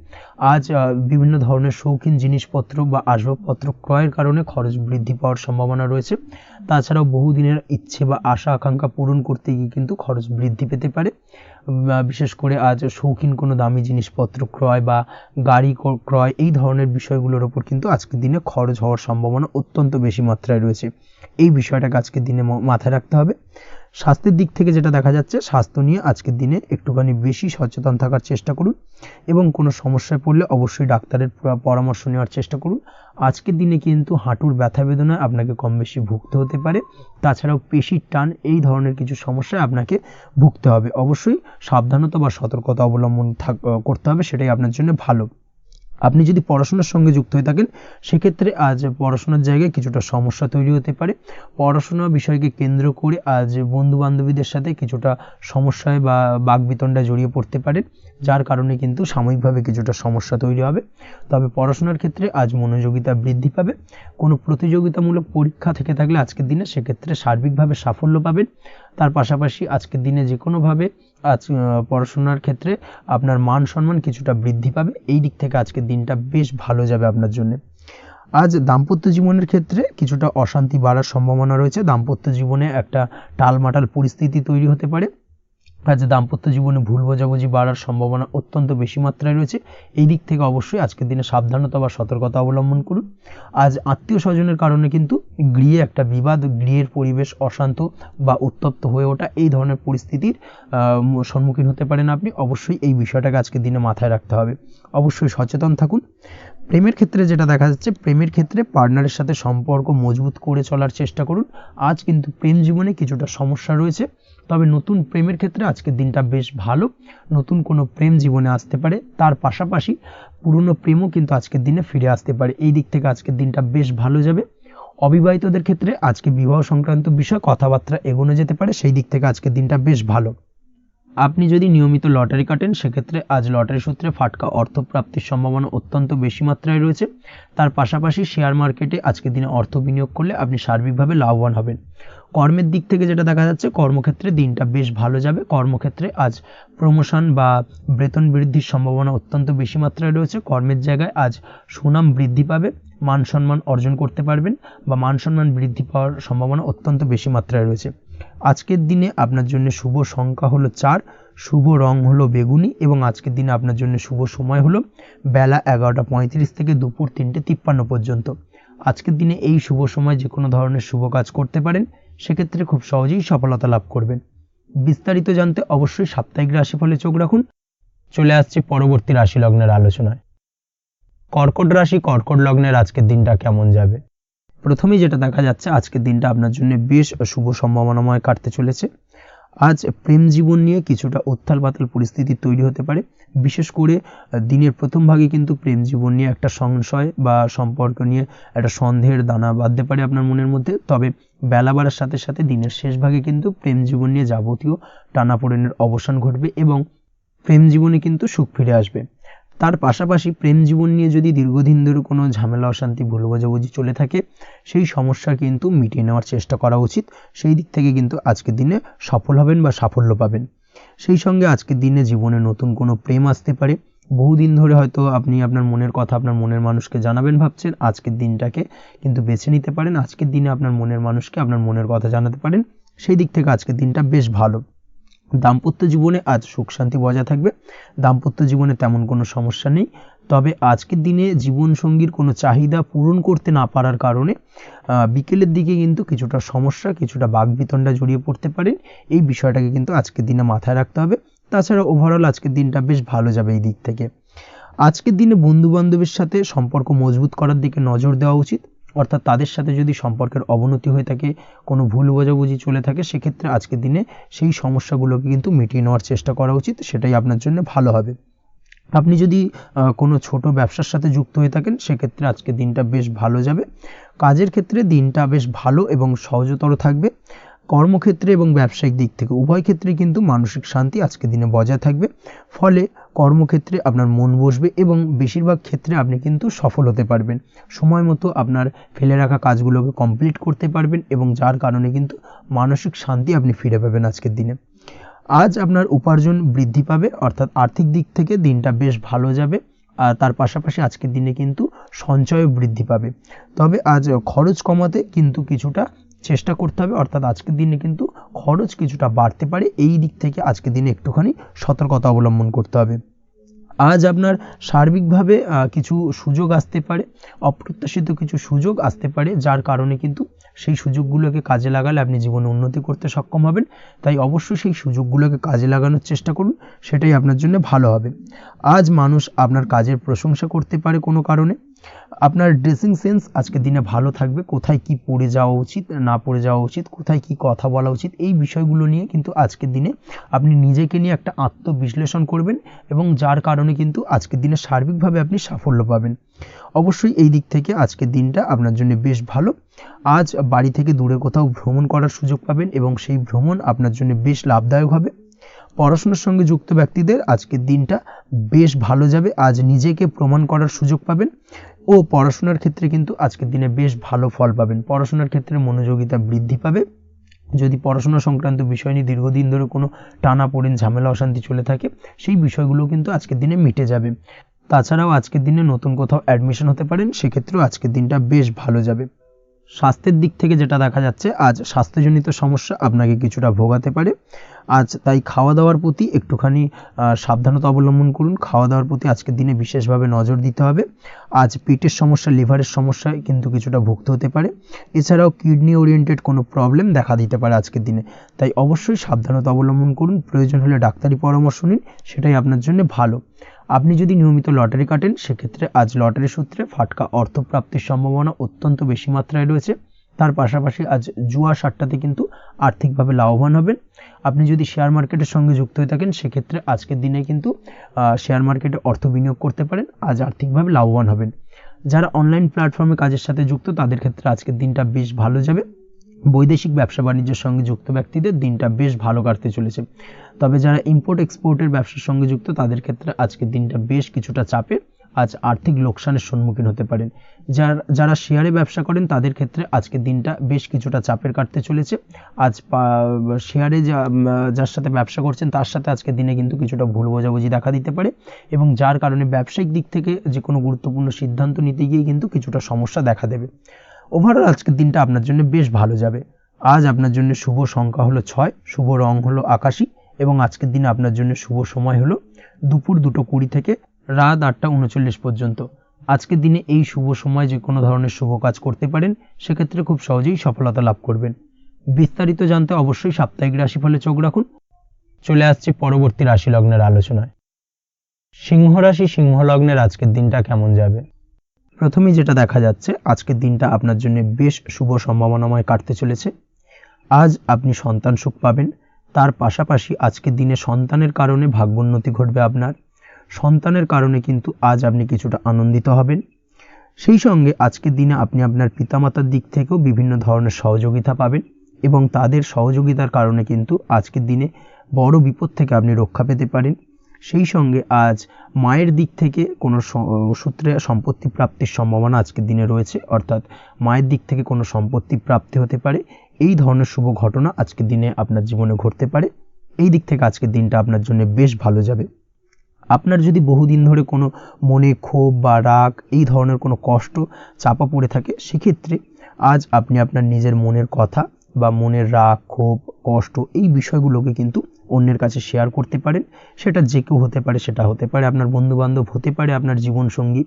আজ বিভিন্ন ধরনের শৌখিন জিনিসপত্র বা আসবাবপত্র ক্রয়ের কারণে খরচ বৃদ্ধি পাওয়ার সম্ভাবনা রয়েছে। তাছাড়াও বহুদিনের ইচ্ছে বা আশা আকাঙ্ক্ষা পূরণ করতে গিয়ে কিন্তু খরচ বৃদ্ধি পেতে পারে। বিশেষ করে আজ শৌখিন কোনো দামি জিনিসপত্র ক্রয় বা গাড়ি ক্রয় এই ধরনের বিষয়গুলোর ওপর কিন্তু আজকের দিনে খরচ হওয়ার সম্ভাবনা অত্যন্ত বেশি মাত্রায় রয়েছে। এই বিষয়টাকে আজকের দিনে মাথায় রাখতে হবে। স্বাস্থ্যের দিক থেকে যেটা দেখা যাচ্ছে, স্বাস্থ্য নিয়ে আজকের দিনে একটুখানি বেশি সচেতন থাকার চেষ্টা করুন এবং কোনো সমস্যায় পড়লে অবশ্যই ডাক্তারের পরামর্শ নেওয়ার চেষ্টা করুন। আজকের দিনে কিন্তু হাঁটুর ব্যথা বেদনায় আপনাকে কম বেশি ভুগতে হতে পারে, তাছাড়াও পেশির টান এই ধরনের কিছু সমস্যায় আপনাকে ভুগতে হবে। অবশ্যই সাবধানতা বা সতর্কতা অবলম্বন করতে হবে, সেটাই আপনার জন্য ভালো। আপনি যদি পড়াশোনার সঙ্গে যুক্ত হয়ে থাকেন, সেক্ষেত্রে আজ পড়াশোনার জায়গায় কিছুটা সমস্যা তৈরি হতে পারে। পড়াশোনা বিষয়কে কেন্দ্র করে আজ বন্ধু বান্ধবীদের সাথে কিছুটা সমস্যায় বা বাকবিতণ্ডায় জড়িয়ে পড়তে পারেন, যার কারণে কিন্তু সাময়িকভাবে কিছুটা সমস্যা তৈরি হবে। তবে পড়াশোনার ক্ষেত্রে আজ মনোযোগিতা বৃদ্ধি পাবে। কোনো প্রতিযোগিতামূলক পরীক্ষা থেকে থাকলে আজকের দিনে সেক্ষেত্রে সার্বিকভাবে সাফল্য পাবেন। তার পাশাপাশি আজকের দিনে যে কোনোভাবে আজ পড়াশোনার ক্ষেত্রে আপনার মান সম্মান কিছুটা বৃদ্ধি পাবে। এই দিক থেকে আজকের দিনটা বেশ ভালো যাবে আপনার জন্য। আজ দাম্পত্য জীবনের ক্ষেত্রে কিছুটা অশান্তি বাড়ার সম্ভাবনা রয়েছে। দাম্পত্য জীবনে একটা টালমাটাল পরিস্থিতি তৈরি হতে পারে। আজ দাম্পত্য জীবনে ভুল বোঝাবুঝি বাড়ার সম্ভাবনা অত্যন্ত বেশি মাত্রায় রয়েছে। এই দিক থেকে অবশ্যই আজকের দিনে সাবধানতা বা সতর্কতা অবলম্বন করুন। আজ আত্মীয় স্বজনের কারণে কিন্তু গৃহে একটা বিবাদ, গৃহের পরিবেশ অশান্ত বা উত্তপ্ত হয়ে ওঠা এই ধরনের পরিস্থিতির সম্মুখীন হতে পারেন আপনি। অবশ্যই এই বিষয়টাকে আজকের দিনে মাথায় রাখতে হবে। অবশ্যই সচেতন থাকুন। প্রেমের ক্ষেত্রে যেটা দেখা যাচ্ছে, প্রেমের ক্ষেত্রে পার্টনারের সাথে সম্পর্ক মজবুত করে চলার চেষ্টা করুন। আজ কিন্তু প্রেম জীবনে কিছুটা সমস্যা রয়েছে, তবে নতুন প্রেমের ক্ষেত্রে আজকের দিনটা বেশ ভালো। নতুন কোনো প্রেম জীবনে আসতে পারে, তার পাশাপাশি পুরনো প্রেমও কিন্তু আজকের দিনে ফিরে আসতে পারে। এই দিক থেকে আজকের দিনটা বেশ ভালো যাবে। অবিবাহিতদের ক্ষেত্রে আজকে বিবাহ সংক্রান্ত বিষয় কথাবার্তা এগোনো যেতে পারে, সেই দিক থেকে আজকের দিনটা বেশ ভালো। আপনি যদি নিয়মিত লটারি কাটেন, সেক্ষেত্রে আজ লটারি সূত্রে ফাটকা অর্থপ্রাপ্তির সম্ভাবনা অত্যন্ত বেশি মাত্রায় রয়েছে। তার পাশাপাশি শেয়ার মার্কেটে আজকের দিনে অর্থ বিনিয়োগ করলে আপনি সার্বিকভাবে লাভবান হবেন। কর্মের দিক থেকে যেটা দেখা যাচ্ছে, কর্মক্ষেত্রে দিনটা বেশ ভালো যাবে। কর্মক্ষেত্রে আজ প্রমোশন বা বেতন বৃদ্ধির সম্ভাবনা অত্যন্ত বেশি মাত্রায় রয়েছে। কর্মের জায়গায় আজ সুনাম বৃদ্ধি পাবে, মান সম্মান অর্জন করতে পারবেন বা মান সম্মান বৃদ্ধি পাওয়ার সম্ভাবনা অত্যন্ত বেশি মাত্রায় রয়েছে। আজকের দিনে আপনার জন্য শুভ সংখ্যা হলো 4, শুভ রং হলো বেগুনি এবং আজকের দিনে আপনার জন্য শুভ সময় হলো বেলা 11:35 থেকে দুপুর 3:53 পর্যন্ত। আজকের দিনে এই শুভ সময় যে কোনো ধরনের শুভ কাজ করতে পারেন, সেক্ষেত্রে খুব সহজেই সফলতা লাভ করবেন। বিস্তারিত জানতে অবশ্যই সাপ্তাহিক রাশিফলে চোখ রাখুন। চলে আসছে পরবর্তী রাশি লগ্নের আলোচনায়। কর্কট রাশি, কর্কট লগ্নের আজকের দিনটা কেমন যাবে? প্রথমেই যেটা দেখা যাচ্ছে, আজকের দিনটা আপনার জন্য বেশ শুভ সম্ভাবনাময় কাটতে চলেছে। আজ প্রেম জীবন নিয়ে কিছুটা উত্থাল পাতাল পরিস্থিতি তৈরি হতে পারে। বিশেষ করে দিনের প্রথম ভাগে কিন্তু প্রেম জীবন নিয়ে একটা সংশয় বা সম্পর্ক নিয়ে একটা সন্দেহের দানা বাঁধতে পারে আপনার মনের মধ্যে। তবে বেলা বাড়ার সাথে সাথে দিনের শেষ ভাগে কিন্তু প্রেম জীবন নিয়ে যাবতীয় টানাপোড়েনের অবসান ঘটবে এবং প্রেম জীবনে কিন্তু সুখ ফিরে আসবে। তার পাশাপাশি প্রেম জীবন নিয়ে যদি দীর্ঘদিন ধরে কোনো ঝামেলা অশান্তি ভুল বোঝাবুঝি চলে থাকে, সেই সমস্যা কিন্তু মিটিয়ে নেওয়ার চেষ্টা করা উচিত। সেই দিক থেকে কিন্তু আজকের দিনে সফল হবেন বা সাফল্য পাবেন। সেই সঙ্গে আজকের দিনে জীবনে নতুন কোনো প্রেম আসতে পারে। বহুদিন ধরে হয়তো আপনি আপনার মনের কথা আপনার মনের মানুষকে জানাবেন ভাবছেন, আজকের দিনটাকে কিন্তু বেছে নিতে পারেন। আজকের দিনে আপনার মনের মানুষকে আপনার মনের কথা জানাতে পারেন। সেই দিক থেকে আজকের দিনটা বেশ ভালো। দাম্পত্য জীবনে আজ সুখ শান্তি বজায় থাকবে, দাম্পত্য জীবনে তেমন কোনো সমস্যা নেই। তবে আজকের দিনে জীবনসঙ্গীর কোনো চাহিদা পূরণ করতে না পারার কারণে বিকেলের দিকে কিন্তু কিছুটা সমস্যা, কিছুটা বাকবিতণ্ডা জড়িয়ে পড়তে পারেন। এই বিষয়টাকে কিন্তু আজকের দিনে মাথায় রাখতে হবে। তাছাড়া ওভারঅল আজকের দিনটা বেশ ভালো যাবে এই দিক থেকে। আজকের দিনে বন্ধু-বান্ধবের সাথে সম্পর্ক মজবুত করার দিকে নজর দেওয়া উচিত, অর্থাৎ তাদের সাথে যদি সম্পর্কের অবনতি হয়ে থাকে, কোনো ভুল বোঝাবুঝি চলে থাকে, সেক্ষেত্রে আজকের দিনে সেই সমস্যাগুলোকে কিন্তু মিটিয়ে নেওয়ার চেষ্টা করা উচিত, সেটাই আপনার জন্য ভালো হবে। আপনি যদি কোনো ছোট ব্যবসার সাথে যুক্ত হয়ে থাকেন, সেক্ষেত্রে আজকের দিনটা বেশ ভালো যাবে। কাজের ক্ষেত্রে দিনটা বেশ ভালো এবং সহজতর থাকবে। কর্মক্ষেত্রে এবং ব্যবসায়িক দিক থেকে উভয় ক্ষেত্রে কিন্তু মানসিক শান্তি আজকের দিনে বজায় থাকবে। ফলে কর্মক্ষেত্রে আপনার মন বসবে এবং বেশিরভাগ ক্ষেত্রে আপনি কিন্তু সফল হতে পারবেন। সময় মতো আপনার ফেলে রাখা কাজগুলোকে কমপ্লিট করতে পারবেন এবং যার কারণে কিন্তু মানসিক শান্তি আপনি ফিরে পাবেন আজকের দিনে। আজ আপনার উপার্জন বৃদ্ধি পাবে, অর্থাৎ আর্থিক দিক থেকে দিনটা বেশ ভালো যাবে। আর তার পাশাপাশি আজকের দিনে কিন্তু সঞ্চয়ও বৃদ্ধি পাবে। তবে আজ খরচ কমাতে কিন্তু কিছুটা চেষ্টা করতে হবে, অর্থাৎ আজকের দিনে কিন্তু খরচ কিছুটা বাড়তে পারে। এই দিক থেকে আজকের দিনে একটুখানি সতর্কতা অবলম্বন করতে হবে। আজ আপনার সার্বিকভাবে কিছু সুযোগ আসতে পারে, অপ্রত্যাশিত কিছু সুযোগ আসতে পারে, যার কারণে কিন্তু সেই সুযোগগুলোকে কাজে লাগালে আপনি জীবনে উন্নতি করতে সক্ষম হবেন। তাই অবশ্যই সেই সুযোগগুলোকে কাজে লাগানোর চেষ্টা করুন, সেটাই আপনার জন্য ভালো হবে। আজ মানুষ আপনার কাজের প্রশংসা করতে পারে কোনো কারণে। আপনার ড্রেসিং সেন্স আজকের দিনে ভালো থাকবে, কোথায় কি পরে যাওয়া উচিত, না পরে যাওয়া উচিত, কোথায় কি কথা বলা উচিত, এই বিষয়গুলো নিয়ে কিন্তু আজকের দিনে আপনি নিজেকে নিয়ে একটা আত্মবিশ্লেষণ করবেন এবং যার কারণে কিন্তু আজকের দিনে সার্বিকভাবে আপনি সাফল্য পাবেন। অবশ্যই এই দিক থেকে আজকের দিনটা আপনার জন্য বেশ ভালো। আজ বাড়ি থেকে দূরে কোথাও ভ্রমণ করার সুযোগ পাবেন এবং সেই ভ্রমণ আপনার জন্য বেশ লাভদায়ক হবে। পড়াশোনার সঙ্গে যুক্ত ব্যক্তিদের আজকের দিনটা বেশ ভালো যাবে। আজ নিজেকে প্রমাণ করার সুযোগ পাবেন ও পড়াশোনার ক্ষেত্রে কিন্তু আজকের দিনে বেশ ভালো ফল পাবেন। পড়াশোনার ক্ষেত্রে মনোযোগিতা বৃদ্ধি পাবে। যদি পড়াশোনা সংক্রান্ত বিষয় নিয়ে দীর্ঘদিন ধরে কোনো টানাপোড়েন, ঝামেলা, অশান্তি চলে থাকে, সেই বিষয়গুলো কিন্তু আজকের দিনে মিটে যাবে। তাছাড়াও আজকের দিনে নতুন কোথাও অ্যাডমিশন হতে পারেন, সেক্ষেত্রেও আজকের দিনটা বেশ ভালো যাবে। স্বাস্থ্যের দিক থেকে যেটা দেখা যাচ্ছে, আজ স্বাস্থ্যজনিত সমস্যা আপনাকে কিছুটা ভোগাতে পারে। আজ তাই খাওয়া দাওয়ার প্রতি একটুখানি সাবধানতা অবলম্বন করুন। খাওয়া দাওয়ার প্রতি আজকের দিনে বিশেষভাবে নজর দিতে হবে। আজ পেটের সমস্যা, লিভারের সমস্যায় কিন্তু কিছুটা ভুগতে হতে পারে। এছাড়াও কিডনি ওরিয়েন্টেড কোনো প্রবলেম দেখা দিতে পারে আজকের দিনে। তাই অবশ্যই সাবধানতা অবলম্বন করুন। প্রয়োজন হলে ডাক্তারি পরামর্শ নিন, সেটাই আপনার জন্য ভালো। আপনি যদি নিয়মিত লটারি কাটেন, সেক্ষেত্রে আজ লটারি সূত্রে ফাটকা অর্থপ্রাপ্তির সম্ভাবনা অত্যন্ত বেশি মাত্রায় রয়েছে। তার পাশাপাশি আজ জুয়া সাট্টাতে কিন্তু আর্থিকভাবে লাভবান হবেন। আপনি যদি শেয়ার মার্কেটের সঙ্গে যুক্ত হয়ে থাকেন, সেক্ষেত্রে আজকের দিনে কিন্তু শেয়ার মার্কেটে অর্থ বিনিয়োগ করতে পারেন, আজ আর্থিকভাবে লাভবান হবেন। যারা অনলাইন প্ল্যাটফর্মে কাজের সাথে যুক্ত, তাদের ক্ষেত্রে আজকের দিনটা বেশ ভালো যাবে। বৈদেশিক ব্যবসা বাণিজ্যের সঙ্গে যুক্ত ব্যক্তিদের দিনটা বেশ ভালো কাটতে চলেছে। তবে যারা ইম্পোর্ট এক্সপোর্টের ব্যবসার সঙ্গে যুক্ত, তাদের ক্ষেত্রে আজকের দিনটা বেশ কিছুটা চাপের। আজ আর্থিক লোকসানের সম্মুখীন হতে পারেন। যারা শেয়ারে ব্যবসা করেন, তাদের ক্ষেত্রে আজকের দিনটা বেশ কিছুটা চাপের কাটতে চলেছে। আজ শেয়ারে যার সাথে ব্যবসা করছেন, তার সাথে আজকের দিনে কিন্তু কিছুটা ভুল বোঝাবুঝি দেখা দিতে পারে এবং যার কারণে ব্যবসায়িক দিক থেকে যে কোনো গুরুত্বপূর্ণ সিদ্ধান্ত নিতে গিয়ে কিন্তু কিছুটা সমস্যা দেখা দেবে। ওভারঅল আজকের দিনটা আপনার জন্য বেশ ভালো যাবে। আজ আপনার জন্য শুভ সংখ্যা হলো 6, শুভ রং হলো আকাশী এবং আজকের দিনে আপনার জন্য শুভ সময় হলো দুপুর 2:20 থেকে রাত 8:39 পর্যন্ত। আজকের দিনে এই শুভ সময় যে কোনো ধরনের শুভ কাজ করতে পারেন, সেক্ষেত্রে খুব সহজেই সফলতা লাভ করবেন। বিস্তারিত জানতে অবশ্যই সাপ্তাহিক রাশিফলে চোখ রাখুন। চলে আসছে পরবর্তী রাশি লগ্নের আলোচনায়। সিংহ রাশি, সিংহ লগ্নের আজকের দিনটা কেমন যাবে? প্রথমেই যেটা দেখা যাচ্ছে, আজকের দিনটা আপনার জন্য বেশ শুভ সম্ভাবনাময় কাটতে চলেছে। আজ আপনি সন্তান সুখ পাবেন। তার পাশাপাশি আজকের দিনে সন্তানের কারণে ভাগ্যোন্নতি ঘটবে আপনার। সন্তানের কারণে কিন্তু আজ আপনি কিছুটা আনন্দিত হবেন। সেই সঙ্গে আজকের দিনে আপনি আপনার পিতামাতার দিক থেকেও বিভিন্ন ধরনের সহযোগিতা পাবেন এবং তাদের সহযোগিতার কারণে কিন্তু আজকের দিনে বড় বিপদ থেকে আপনি রক্ষা পেতে পারেন। সেই সঙ্গে আজ মায়ের দিক থেকে কোনো সূত্রে সম্পত্তি প্রাপ্তির সম্ভাবনা আজকের দিনে রয়েছে, অর্থাৎ মায়ের দিক থেকে কোনো সম্পত্তি প্রাপ্তি হতে পারে। এই ধরনের শুভ ঘটনা আজকের দিনে আপনার জীবনে ঘটতে পারে। এই দিক থেকে আজকের দিনটা আপনার জন্য বেশ ভালো যাবে। আপনার যদি বহুদিন ধরে কোনো মনে ক্ষোভ বা রাগ, এই ধরনের কোনো কষ্ট চাপা পড়ে থাকে, সেক্ষেত্রে আজ আপনি আপনার নিজের মনের কথা বা মনের রাগ, ক্ষোভ, কষ্ট এই বিষয়গুলোকে কিন্তু অন্যের কাছে শেয়ার করতে পারেন। সেটা যে কেউ হতে পারে, সেটা হতে পারে আপনার বন্ধুবান্ধব, হতে পারে আপনার জীবনসঙ্গী,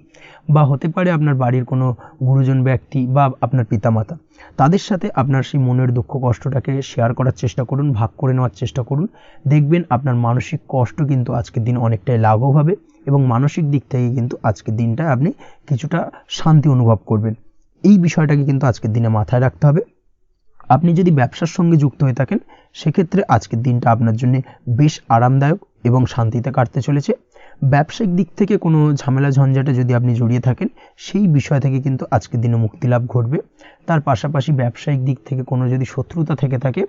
বা হতে পারে আপনার বাড়ির কোনো গুরুজন ব্যক্তি বা আপনার পিতামাতা। তাদের সাথে আপনার সেই মনের দুঃখ কষ্টটাকে শেয়ার করার চেষ্টা করুন, ভাগ করে নেওয়ার চেষ্টা করুন। দেখবেন আপনার মানসিক কষ্ট কিন্তু আজকের দিন অনেকটাই লাঘব হবে এবং মানসিক দিক থেকে কিন্তু আজকের দিনটা আপনি কিছুটা শান্তি অনুভব করবেন। এই বিষয়টাকে কিন্তু আজকের দিনে মাথায় রাখতে হবে। আপনি যদি ব্যবসার সঙ্গে যুক্ত হয়ে থাকেন, সেক্ষেত্রে আজকের দিনটা আপনার জন্য বেশ আরামদায়ক এবং শান্তিতে কাটতে চলেছে। ব্যবসায়িক দিক থেকে কোনো ঝামেলা ঝঞ্ঝাটে যদি আপনি জড়িয়ে থাকেন, সেই বিষয় থেকে কিন্তু আজকের দিনে মুক্তিলাভ ঘটবে। তার পাশাপাশি ব্যবসায়িক দিক থেকে কোনো যদি শত্রুতা থেকে থাকে,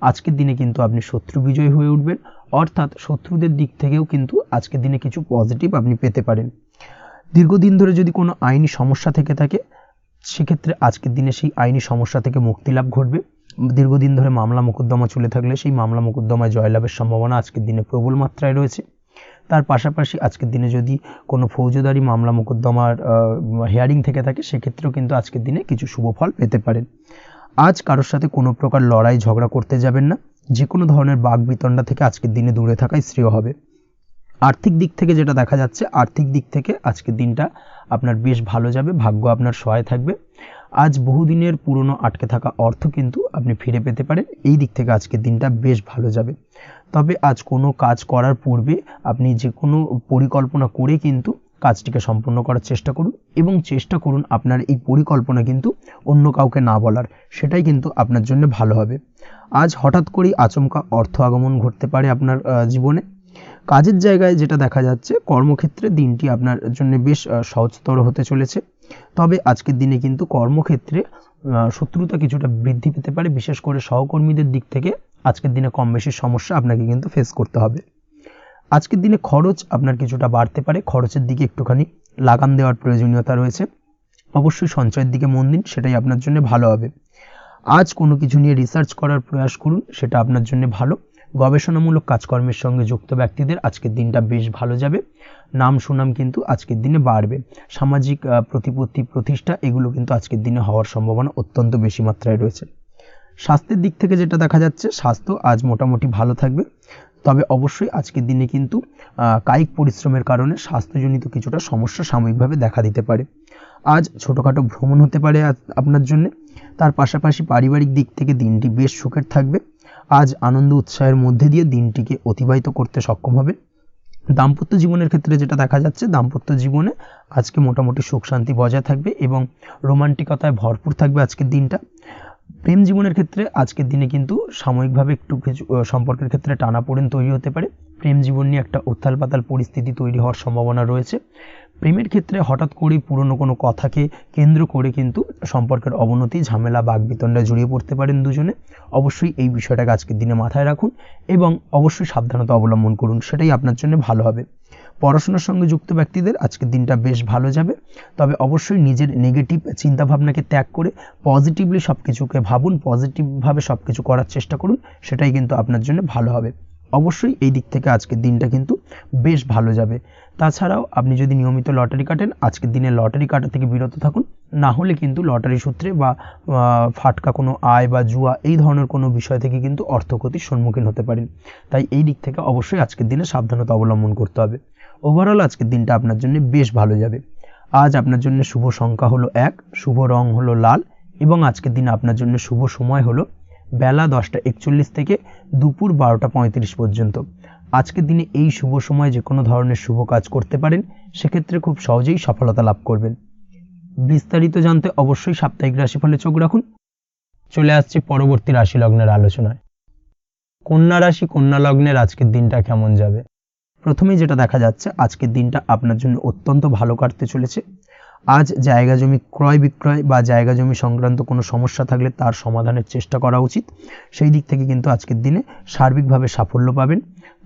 আজকের দিনে কিন্তু আপনি শত্রু বিজয় হয়ে উঠবেন, অর্থাৎ শত্রুদের দিক থেকেও কিন্তু আজকের দিনে কিছু পজিটিভ আপনি পেতে পারেন। দীর্ঘদিন ধরে যদি কোনো আইনি সমস্যা থেকে থাকে, সেক্ষেত্রে আজকের দিনে সেই আইনি সমস্যা থেকে মুক্তিলাভ ঘটবে। দীর্ঘদিন ধরে মামলা মোকদ্দমা চলে থাকলে সেই মামলা মোকদ্দমায় জয়লাভের সম্ভাবনা আজকের দিনে প্রবল মাত্রায় রয়েছে। তার পাশাপাশি আজকের দিনে যদি কোনো ফৌজদারি মামলা মোকদ্দমার হিয়ারিং থেকে থাকে, সেক্ষেত্রেও কিন্তু আজকের দিনে কিছু শুভ ফল পেতে পারেন। আজ কারোর সাথে কোনো প্রকার লড়াই ঝগড়া করতে যাবেন না। যে কোনো ধরনের বাক বিতণ্ডা থেকে আজকের দিনে দূরে থাকাই শ্রেয় হবে। আর্থিক দিক থেকে যেটা দেখা যাচ্ছে, আর্থিক দিক থেকে আজকের দিনটা আপনার বেশ ভালো যাবে, ভাগ্য আপনার সহায় থাকবে। আজ বহুদিনের পুরনো আটকে থাকা অর্থ কিন্তু আপনি ফিরে পেতে পারেন। এই দিক থেকে আজকের দিনটা বেশ ভালো যাবে। তবে আজ কোনো কাজ করার পূর্বে আপনি যে কোনো পরিকল্পনা করে কিন্তু কাজটিকে সম্পূর্ণ করার চেষ্টা করুন এবং চেষ্টা করুন আপনার এই পরিকল্পনা কিন্তু অন্য কাউকে না বলার, সেটাই কিন্তু আপনার জন্য ভালো হবে। আজ হঠাৎ করেই আচমকা অর্থ আগমন ঘটতে পারে আপনার জীবনে। কাজের জায়গায় যেটা দেখা যাচ্ছে, কর্মক্ষেত্রে দিনটি আপনার জন্য বেশ সহজতর হতে চলেছে। তবে আজকের দিনে কিন্তু কর্মক্ষেত্রে শত্রুতা কিছুটা বৃদ্ধি পেতে পারে, বিশেষ করে সহকর্মীদের দিক থেকে আজকের দিনে কম বেশি সমস্যা আপনাকে কিন্তু ফেস করতে হবে। আজকের দিনে খরচ আপনার কিছুটা বাড়তে পারে, খরচের দিকে একটুখানি লাগাম দেওয়ার প্রয়োজনীয়তা রয়েছে। অবশ্যই সঞ্চয়ের দিকে মন দিন, সেটাই আপনার জন্য ভালো হবে। আজ কোনো কিছু নিয়ে রিসার্চ করার প্রয়াস করুন, সেটা আপনার জন্য ভালো। গবেষণামূলক কাজকর্মের সঙ্গে যুক্ত ব্যক্তিদের আজকের দিনটা বেশ ভালো যাবে। নাম সুনাম কিন্তু আজকের দিনে বাড়বে। সামাজিক প্রতিপত্তি প্রতিষ্ঠা এগুলো কিন্তু আজকের দিনে হওয়ার সম্ভাবনা অত্যন্ত বেশি মাত্রায় রয়েছে। স্বাস্থ্যের দিক থেকে যেটা দেখা যাচ্ছে, স্বাস্থ্য আজ মোটামুটি ভালো থাকবে। তবে অবশ্যই আজকের দিনে কিন্তু কায়িক পরিশ্রমের কারণে স্বাস্থ্যজনিত কিছুটা সমস্যা সাময়িকভাবে দেখা দিতে পারে। আজ ছোটোখাটো ভ্রমণ হতে পারে আপনার জন্য। তার পাশাপাশি পারিবারিক দিক থেকে দিনটি বেশ সুখের থাকবে। আজ আনন্দ উৎসাহের মধ্যে দিয়ে দিনটিকে অতিবাহিত করতে সক্ষম হবে। দাম্পত্য জীবনের ক্ষেত্রে যেটা দেখা যাচ্ছে, দাম্পত্য জীবনে আজকে মোটামুটি সুখ শান্তি বজায় থাকবে এবং রোমান্টিকতায় ভরপুর থাকবে আজকের দিনটা। প্রেম জীবনের ক্ষেত্রে আজকের দিনে কিন্তু সাময়িকভাবে একটু কিছু সম্পর্কের ক্ষেত্রে টানাপোড়েন তৈরি হতে পারে। প্রেম জীবন নিয়ে একটা উত্থাল পাতাল পরিস্থিতি তৈরি হওয়ার সম্ভাবনা রয়েছে। প্রেমের ক্ষেত্রে হঠাৎ করেই পুরনো কোনো কথাকে কেন্দ্র করে কিন্তু সম্পর্কের অবনতি, ঝামেলা, বাগবিতণ্ডায় জড়িয়ে পড়তে পারেন দুজনে। অবশ্যই এই বিষয়টাকে আজকের দিনে মাথায় রাখুন এবং অবশ্যই সাবধানতা অবলম্বন করুন, সেটাই আপনার জন্য ভালো হবে। পড়াশোনার সঙ্গে যুক্ত ব্যক্তিদের আজকের দিনটা বেশ ভালো যাবে। তবে অবশ্যই নিজের নেগেটিভ চিন্তাভাবনাকে ত্যাগ করে পজিটিভলি সব কিছুকে ভাবুন, পজিটিভভাবে সব কিছু করার চেষ্টা করুন, সেটাই কিন্তু আপনার জন্য ভালো হবে। অবশ্যই এই দিক থেকে আজকের দিনটা কিন্তু বেশ ভালো যাবে। তাছাড়াও আপনি যদি নিয়মিত লটারি কাটেন, আজকের দিনে লটারি কাটা থেকে বিরত থাকুন। না হলে কিন্তু লটারি সূত্রে বা ফাটকা কোনো আয় বা জুয়া এই ধরনের কোনো বিষয় থেকে কিন্তু অর্থক্ষতির সম্মুখীন হতে পারেন। তাই এই দিক থেকে অবশ্যই আজকের দিনে সাবধানতা অবলম্বন করতে হবে। ওভারঅল আজকের দিনটা আপনার জন্য বেশ ভালো যাবে। আজ আপনার জন্য শুভ সংখ্যা হলো 1, শুভ রং হলো লাল এবং আজকের দিনে আপনার জন্য শুভ সময় হলো বেলা 10:41 থেকে দুপুর 12:35 পর্যন্ত। আজকের দিনে এই শুভ সময় যে কোনো ধরনের শুভ কাজ করতে পারেন, সেক্ষেত্রে খুব সহজেই সফলতা লাভ করবেন। বিস্তারিত জানতে অবশ্যই সাপ্তাহিক রাশিফলে চোখ রাখুন। চলে আসছি পরবর্তী রাশি লগ্নের আলোচনায়। কন্যা রাশি, কন্যা লগ্নের আজকের দিনটা কেমন যাবে? প্রথমেই যেটা দেখা যাচ্ছে, আজকের দিনটা আপনার জন্য অত্যন্ত ভালো কাটতে চলেছে। আজ জায়গা জমি ক্রয় বিক্রয় বা জায়গা জমি সংক্রান্ত কোনো সমস্যা থাকলে তার সমাধানের চেষ্টা করা উচিত। সেই দিক থেকে কিন্তু আজকের দিনে সার্বিকভাবে সাফল্য পাবেন।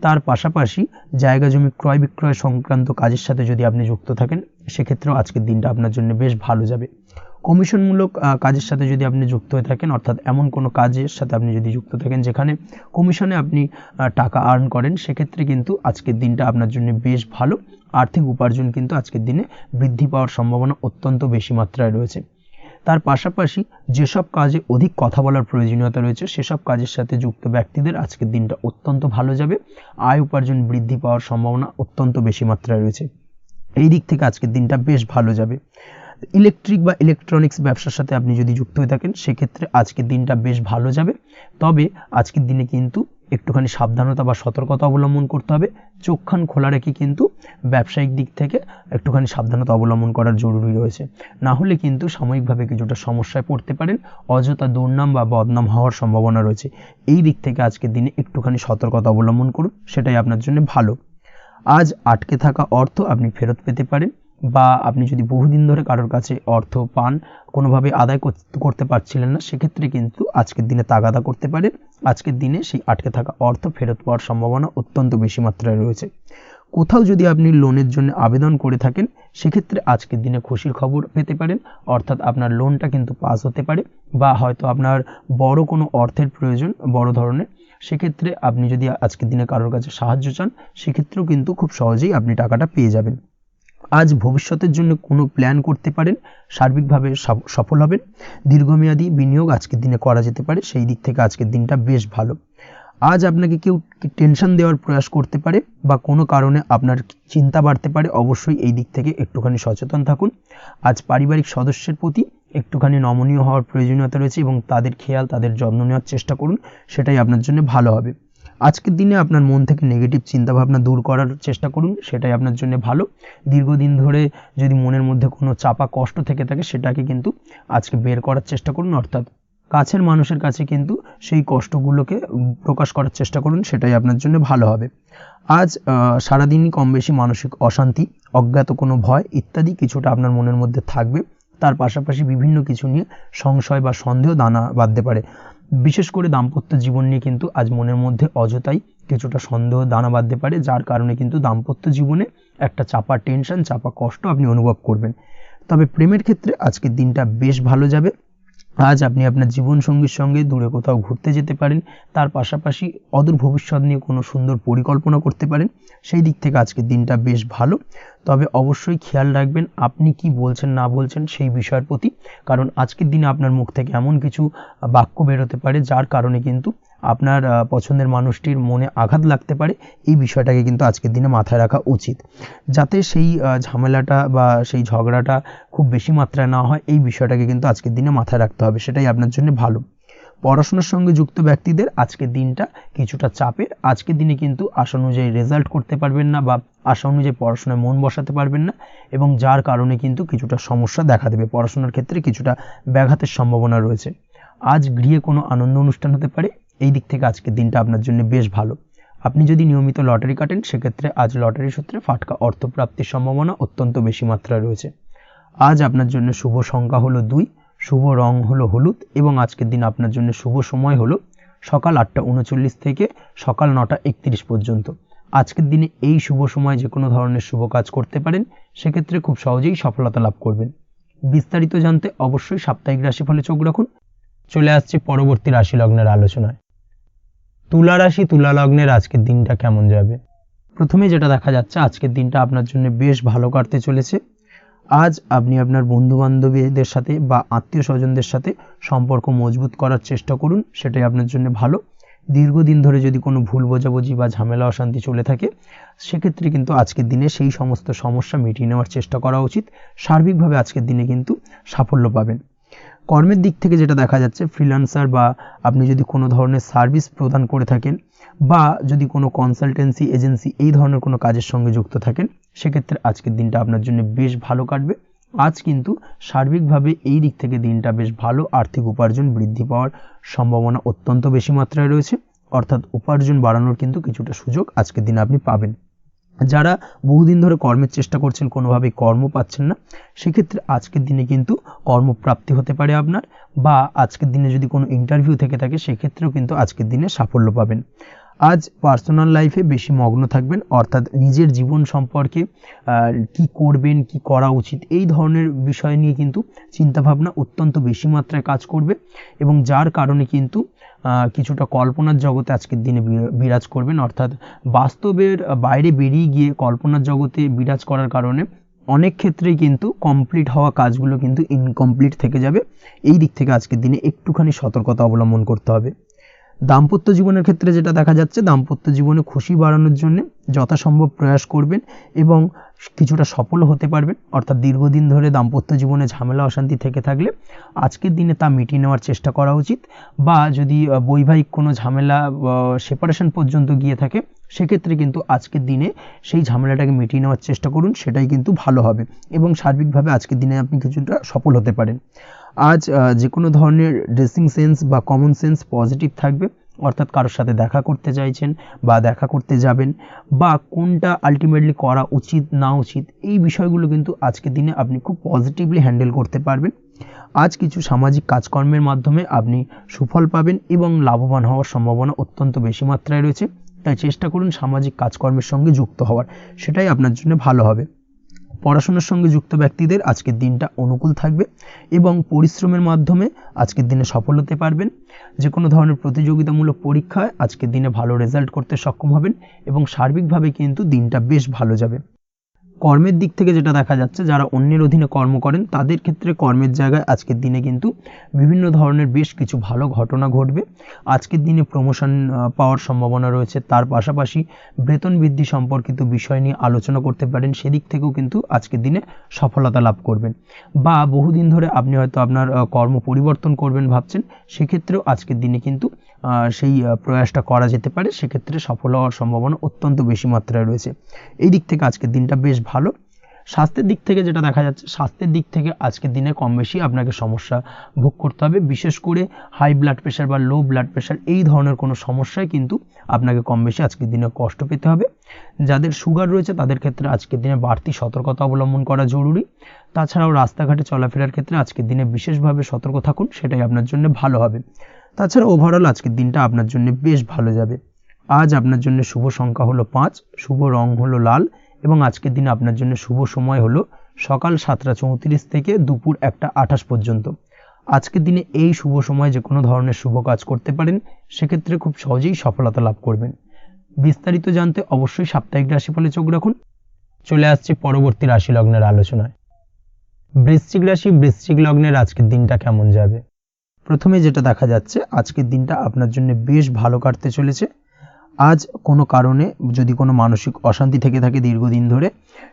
তার পাশাপাশি জায়গা জমি ক্রয় বিক্রয় সংক্রান্ত কাজের সাথে যদি আপনি যুক্ত থাকেন, সেক্ষেত্রেও আজকের দিনটা আপনার জন্য বেশ ভালো যাবে। কমিশনমূলক কাজের সাথে যদি আপনি যুক্ত হয়ে থাকেন, অর্থাৎ এমন কোনো কাজের সাথে আপনি যদি যুক্ত থাকেন যেখানে কমিশনে আপনি টাকা আর্ন করেন, সেক্ষেত্রে কিন্তু আজকের দিনটা আপনার জন্য বেশ ভালো। আর্থিক উপার্জন কিন্তু আজকের দিনে বৃদ্ধি পাওয়ার সম্ভাবনা অত্যন্ত বেশি মাত্রায় রয়েছে। তার পাশাপাশি যেসব কাজে অধিক কথা বলার প্রয়োজনীয়তা রয়েছে সেসব কাজের সাথে যুক্ত ব্যক্তিদের আজকের দিনটা অত্যন্ত ভালো যাবে। আয় উপার্জন বৃদ্ধি পাওয়ার সম্ভাবনা অত্যন্ত বেশি মাত্রায় রয়েছে। এই দিক থেকে আজকের দিনটা বেশ ভালো যাবে। ইলেকট্রিক বা ইলেকট্রনিক্স ব্যবসার সাথে আপনি যদি যুক্ত হয়ে থাকেন সেক্ষেত্রে আজকের দিনটা বেশ ভালো যাবে। তবে আজকের দিনে কিন্তু একটুখানি সাবধানতা বা সতর্কতা অবলম্বন করতে হবে। চোখ কান খোলা রেখে কিন্তু ব্যবসায়িক দিক থেকে একটুখানি সাবধানতা অবলম্বন করার জরুরি রয়েছে। না হলে কিন্তু সাময়িকভাবে কিছুটা সমস্যায় পড়তে পারেন, অযথা দুর্নাম বা বদনাম হওয়ার সম্ভাবনা রয়েছে। এই দিক থেকে আজকের দিনে একটুখানি সতর্কতা অবলম্বন করুন, সেটাই আপনার জন্য ভালো। আজ আটকে থাকা অর্থ আপনি ফেরত পেতে পারেন, বা আপনি যদি বহুদিন ধরে কারোর কাছে অর্থ পান, কোনোভাবে আদায় করতে পারছিলেন না, সেক্ষেত্রে কিন্তু আজকের দিনে তাগাদা করতে পারেন। আজকের দিনে সেই আটকে থাকা অর্থ ফেরত পাওয়ার সম্ভাবনা অত্যন্ত বেশি মাত্রায় রয়েছে। কোথাও যদি আপনি লোনের জন্য আবেদন করে থাকেন সেক্ষেত্রে আজকের দিনে খুশির খবর পেতে পারেন, অর্থাৎ আপনার লোনটা কিন্তু পাস হতে পারে, বা হয়তো আপনার বড় কোনো অর্থের প্রয়োজন বড় ধরনের, সেক্ষেত্রে আপনি যদি আজকের দিনে কারোর কাছে সাহায্য চান সেক্ষেত্রেও কিন্তু খুব সহজেই আপনি টাকাটা পেয়ে যাবেন। আজ ভবিষ্যতের জন্য কোনো প্ল্যান করতে পারেন, সার্বিকভাবে সফল হবেন। দীর্ঘমেয়াদী বিনিয়োগ আজকের দিনে করা যেতে পারে, সেই দিক থেকে আজকের দিনটা বেশ ভালো। আজ আপনাকে কেউ টেনশন দেওয়ার প্রয়াস করতে পারে বা কোনো কারণে আপনার চিন্তা বাড়তে পারে, অবশ্যই এই দিক থেকে একটুখানি সচেতন থাকুন। আজ পারিবারিক সদস্যের প্রতি একটুখানি নমনীয় হওয়ার প্রয়োজনীয়তা রয়েছে এবং তাদের খেয়াল তাদের যত্ন নেওয়ার চেষ্টা করুন, সেটাই আপনার জন্য ভালো হবে। আজকের দিনে আপনার মন থেকে নেগেটিভ চিন্তাভাবনা দূর করার চেষ্টা করুন, সেটাই আপনার জন্য ভালো। দীর্ঘদিন ধরে যদি মনের মধ্যে কোনো চাপা কষ্ট থেকে থাকে সেটাকে কিন্তু আজকে বের করার চেষ্টা করুন, অর্থাৎ কাছের মানুষের কাছে কিন্তু সেই কষ্টগুলোকে প্রকাশ করার চেষ্টা করুন, সেটাই আপনার জন্য ভালো হবে। আজ সারাদিনই কম বেশি মানসিক অশান্তি, অজ্ঞাত কোনো ভয় ইত্যাদি কিছুটা আপনার মনের মধ্যে থাকবে। তার পাশাপাশি বিভিন্ন কিছু নিয়ে সংশয় বা সন্দেহ দানা বাঁধতে পারে। বিশেষ করে দাম্পত্য জীবন নিয়ে কিন্তু আজ মনের মধ্যে অযথাই কিছুটা সন্দেহ দানা বাঁধতে পারে, যার কারণে কিন্তু দাম্পত্য জীবনে একটা চাপা টেনশন চাপা কষ্ট আপনি অনুভব করবেন। তবে প্রেমের ক্ষেত্রে আজকের দিনটা বেশ ভালো যাবে। আজ আপনি আপনার জীবনসঙ্গীর সঙ্গে দূরে কোথাও ঘুরতে যেতে পারেন, তার পাশাপাশি অদূর ভবিষ্যৎ নিয়ে কোনো সুন্দর পরিকল্পনা করতে পারেন, সেই দিক থেকে আজকের দিনটা বেশ ভালো। তবে অবশ্যই খেয়াল রাখবেন আপনি কি বলছেন না বলছেন সেই বিষয়ের প্রতি, কারণ আজকের দিনে আপনার মুখ থেকে এমন কিছু বাক্য বেরোতে পারে যার কারণে কিন্তু আপনার পছন্দের মানুষটির মনে আঘাত লাগতে পারে। এই বিষয়টাকে কিন্তু আজকের দিনে মাথায় রাখা উচিত, যাতে সেই ঝামেলাটা বা সেই ঝগড়াটা খুব বেশি মাত্রায় না হয়। এই বিষয়টাকে কিন্তু আজকের দিনে মাথায় রাখতে হবে, সেটাই আপনার জন্য ভালো। পড়াশোনার সঙ্গে যুক্ত ব্যক্তিদের আজকের দিনটা কিছুটা চাপের। আজকের দিনে কিন্তু আশা অনুযায়ী রেজাল্ট করতে পারবেন না বা আশা অনুযায়ী পড়াশোনায় মন বসাতে পারবেন না, এবং যার কারণে কিন্তু কিছুটা সমস্যা দেখা দেবে, পড়াশোনার ক্ষেত্রে কিছুটা ব্যাঘাতের সম্ভাবনা রয়েছে। আজ গৃহে কোনো আনন্দ অনুষ্ঠান হতে পারে, এই দিক থেকে আজকের দিনটা আপনার জন্য বেশ ভালো। আপনি যদি নিয়মিত লটারি কাটেন সেক্ষেত্রে আজ লটারি সূত্রে ফাটকা অর্থপ্রাপ্তির সম্ভাবনা অত্যন্ত বেশি মাত্রায় রয়েছে। আজ আপনার জন্য শুভ সংখ্যা হলো 2, শুভ রং হলো হলুদ, এবং আজকের দিন আপনার জন্য শুভ সময় হলো সকাল 8:39 থেকে সকাল 9:31 পর্যন্ত। আজকের দিনে এই শুভ সময় যে কোনো ধরনের শুভ কাজ করতে পারেন, সেক্ষেত্রে খুব সহজেই সফলতা লাভ করবেন। বিস্তারিত জানতে অবশ্যই সাপ্তাহিক রাশিফলে চোখ রাখুন। চলে আসছে পরবর্তী রাশি লগ্নের আলোচনায়। তুলা রাশি তুলা লগ্নের আজকের দিনটা কেমন যাবে? প্রথমে যেটা দেখা যাচ্ছে আজকের দিনটা আপনার জন্য বেশ ভালো কাটতে চলেছে। আজ আপনি আপনার বন্ধু বান্ধবীদের সাথে বা আত্মীয় স্বজনদের সাথে সম্পর্ক মজবুত করার চেষ্টা করুন, সেটাই আপনার জন্য ভালো। দীর্ঘদিন ধরে যদি কোনো ভুল বোঝাবুঝি বা ঝামেলা অশান্তি চলে থাকে সেক্ষেত্রে কিন্তু আজকের দিনে সেই সমস্ত সমস্যা মিটিয়ে নেওয়ার চেষ্টা করা উচিত। সার্বিকভাবে আজকের দিনে কিন্তু সাফল্য পাবেন। কর্মের দিক থেকে যেটা দেখা যাচ্ছে, ফ্রিল্যান্সার বা আপনি যদি কোনো ধরনের সার্ভিস প্রদান করে থাকেন বা যদি কোনো কনসালটেন্সি এজেন্সি এই ধরনের কোনো কাজের সঙ্গে যুক্ত থাকেন, সেক্ষেত্রে আজকের দিনটা আপনার জন্য বেশ ভালো কাটবে। আজ কিন্তু সার্বিকভাবে এই দিক থেকে দিনটা বেশ ভালো। আর্থিক উপার্জন বৃদ্ধি পাওয়ার সম্ভাবনা অত্যন্ত বেশি মাত্রায় রয়েছে, অর্থাৎ উপার্জন বাড়ানোর কিন্তু কিছুটা সুযোগ আজকের দিনে আপনি পাবেন। যারা বহুদিন ধরে কর্মের চেষ্টা করছেন কোনোভাবেই কর্ম পাচ্ছেন না, সেক্ষেত্রে আজকের দিনে কিন্তু কর্মপ্রাপ্তি হতে পারে আপনার, বা আজকের দিনে যদি কোনো ইন্টারভিউ থেকে থাকে সেক্ষেত্রেও কিন্তু আজকের দিনে সাফল্য পাবেন। আজ পার্সোনাল লাইফে বেশি মগ্ন থাকবেন, অর্থাৎ নিজের জীবন সম্পর্কে কি করবেন কি করা উচিত এই ধরনের বিষয় নিয়ে কিন্তু চিন্তাভাবনা অত্যন্ত বেশি মাত্রায় কাজ করবে, এবং যার কারণে কিন্তু কিছুটা কল্পনার জগতে আজকের দিনে বিরাজ করবেন, অর্থাৎ বাস্তবের বাইরে বেরিয়ে গিয়ে কল্পনার জগতে বিরাজ করার কারণে অনেক ক্ষেত্রেই কিন্তু কমপ্লিট হওয়া কাজগুলো কিন্তু ইনকমপ্লিট থেকে যাবে। এই দিক থেকে আজকের দিনে একটুখানি সতর্কতা অবলম্বন করতে হবে। দাম্পত্য জীবনের ক্ষেত্রে যেটা দেখা যাচ্ছে, দাম্পত্য জীবনে খুশি বাড়ানোর জন্য যথাসম্ভব প্রয়াস করবেন এবং কিছুটা সফল হতে পারবেন। অর্থাৎ দীর্ঘদিন ধরে দাম্পত্য জীবনে ঝামেলা অশান্তি থেকে থাকলে আজকের দিনে তা মিটিয়ে নেওয়ার চেষ্টা করা উচিত, বা যদি বৈবাহিক কোনো ঝামেলা সেপারেশন পর্যন্ত গিয়ে থাকে সেক্ষেত্রে কিন্তু আজকের দিনে সেই ঝামেলাটাকে মিটিয়ে নেওয়ার চেষ্টা করুন, সেটাই কিন্তু ভালো হবে এবং সার্বিকভাবে আজকের দিনে আপনি কিছুটা সফল হতে পারেন। আজ যে কোনো ধরনের ড্রেসিং সেন্স বা কমন সেন্স পজিটিভ থাকবে, অর্থাৎ কারোর সাথে দেখা করতে চাইছেন বা দেখা করতে যাবেন, বা কোনটা আলটিমেটলি করা উচিত না উচিত, এই বিষয়গুলো কিন্তু আজকের দিনে আপনি খুব পজিটিভলি হ্যান্ডেল করতে পারবেন। আজ কিছু সামাজিক কাজকর্মের মাধ্যমে আপনি সুফল পাবেন এবং লাভবান হওয়ার সম্ভাবনা অত্যন্ত বেশি মাত্রায় রয়েছে। তাই চেষ্টা করুন সামাজিক কাজকর্মের সঙ্গে যুক্ত হওয়ার, সেটাই আপনার জন্য ভালো হবে। পড়াশোনার সঙ্গে যুক্ত ব্যক্তিদের আজকের দিনটা অনুকূল থাকবে এবং পরিশ্রমের মাধ্যমে আজকের দিনে সফল হতে পারবেন। যে কোনো ধরনের প্রতিযোগিতামূলক পরীক্ষায় আজকের দিনে ভালো রেজাল্ট করতে সক্ষম হবেন এবং সার্বিকভাবে কিন্তু দিনটা বেশ ভালো যাবে। কর্মের দিক থেকে যেটা দেখা যাচ্ছে, যারা অন্যের অধীনে কর্ম করেন তাদের ক্ষেত্রে কর্মের জায়গায় আজকের দিনে কিন্তু বিভিন্ন ধরনের বেশ কিছু ভালো ঘটনা ঘটবে। আজকের দিনে প্রমোশন পাওয়ার সম্ভাবনা রয়েছে, তার পাশাপাশি বেতন বৃদ্ধি সম্পর্কিত বিষয় নিয়ে আলোচনা করতে পারেন, সেদিক থেকেও কিন্তু আজকের দিনে সফলতা লাভ করবেন। বা বহুদিন ধরে আপনি হয়তো আপনার কর্ম পরিবর্তন করবেন ভাবছেন, সেক্ষেত্রেও আজকের দিনে কিন্তু সেই প্রয়াসটা করা যেতে পারে, সেক্ষেত্রে সফল হওয়ার সম্ভাবনা অত্যন্ত বেশি মাত্রায় রয়েছে। এই দিক থেকে আজকের দিনটা বেশ ভালো। স্বাস্থ্যের দিক থেকে যেটা দেখা যাচ্ছে, স্বাস্থ্যের দিক থেকে আজকের দিনে কম বেশি আপনাকে সমস্যা ভোগ করতে হবে, বিশেষ করে হাই ব্লাড প্রেশার বা লো ব্লাড প্রেশার এই ধরনের কোনো সমস্যায় কিন্তু আপনাকে কম বেশি আজকের দিনে কষ্ট পেতে হবে। যাদের সুগার রয়েছে তাদের ক্ষেত্রে আজকের দিনে বাড়তি সতর্কতা অবলম্বন করা জরুরি। তাছাড়াও রাস্তাঘাটে চলাফেরার ক্ষেত্রে আজকের দিনে বিশেষভাবে সতর্ক থাকুন, সেটাই আপনার জন্য ভালো হবে। তাছাড়া ওভারঅল আজকের দিনটা আপনার জন্য বেশ ভালো যাবে। আজ আপনার জন্য শুভ সংখ্যা হলো 5, শুভ রং হলো লাল এবং আজকের দিনে আপনার জন্য শুভ সময় হলো সকাল 7:34 থেকে দুপুর 1:28 পর্যন্ত। আজকের দিনে এই শুভ সময় যে কোনো ধরনের শুভ কাজ করতে পারেন, সেক্ষেত্রে খুব সহজেই সফলতা লাভ করবেন। বিস্তারিত জানতে অবশ্যই সাপ্তাহিক রাশিফলে চোখ রাখুন। চলে আসছে পরবর্তী রাশি লগ্নের আলোচনায়। বৃশ্চিক রাশি, বৃশ্চিক লগ্নের আজকের দিনটা কেমন যাবে? প্রথমে যেটা দেখা যাচ্ছে, আজকের দিনটা আপনার জন্য বেশ ভালো কাটতে চলেছে। আজ কোনো কারণে যদি কোনো মানসিক অশান্তি থেকে থাকে দীর্ঘদিন ধরে,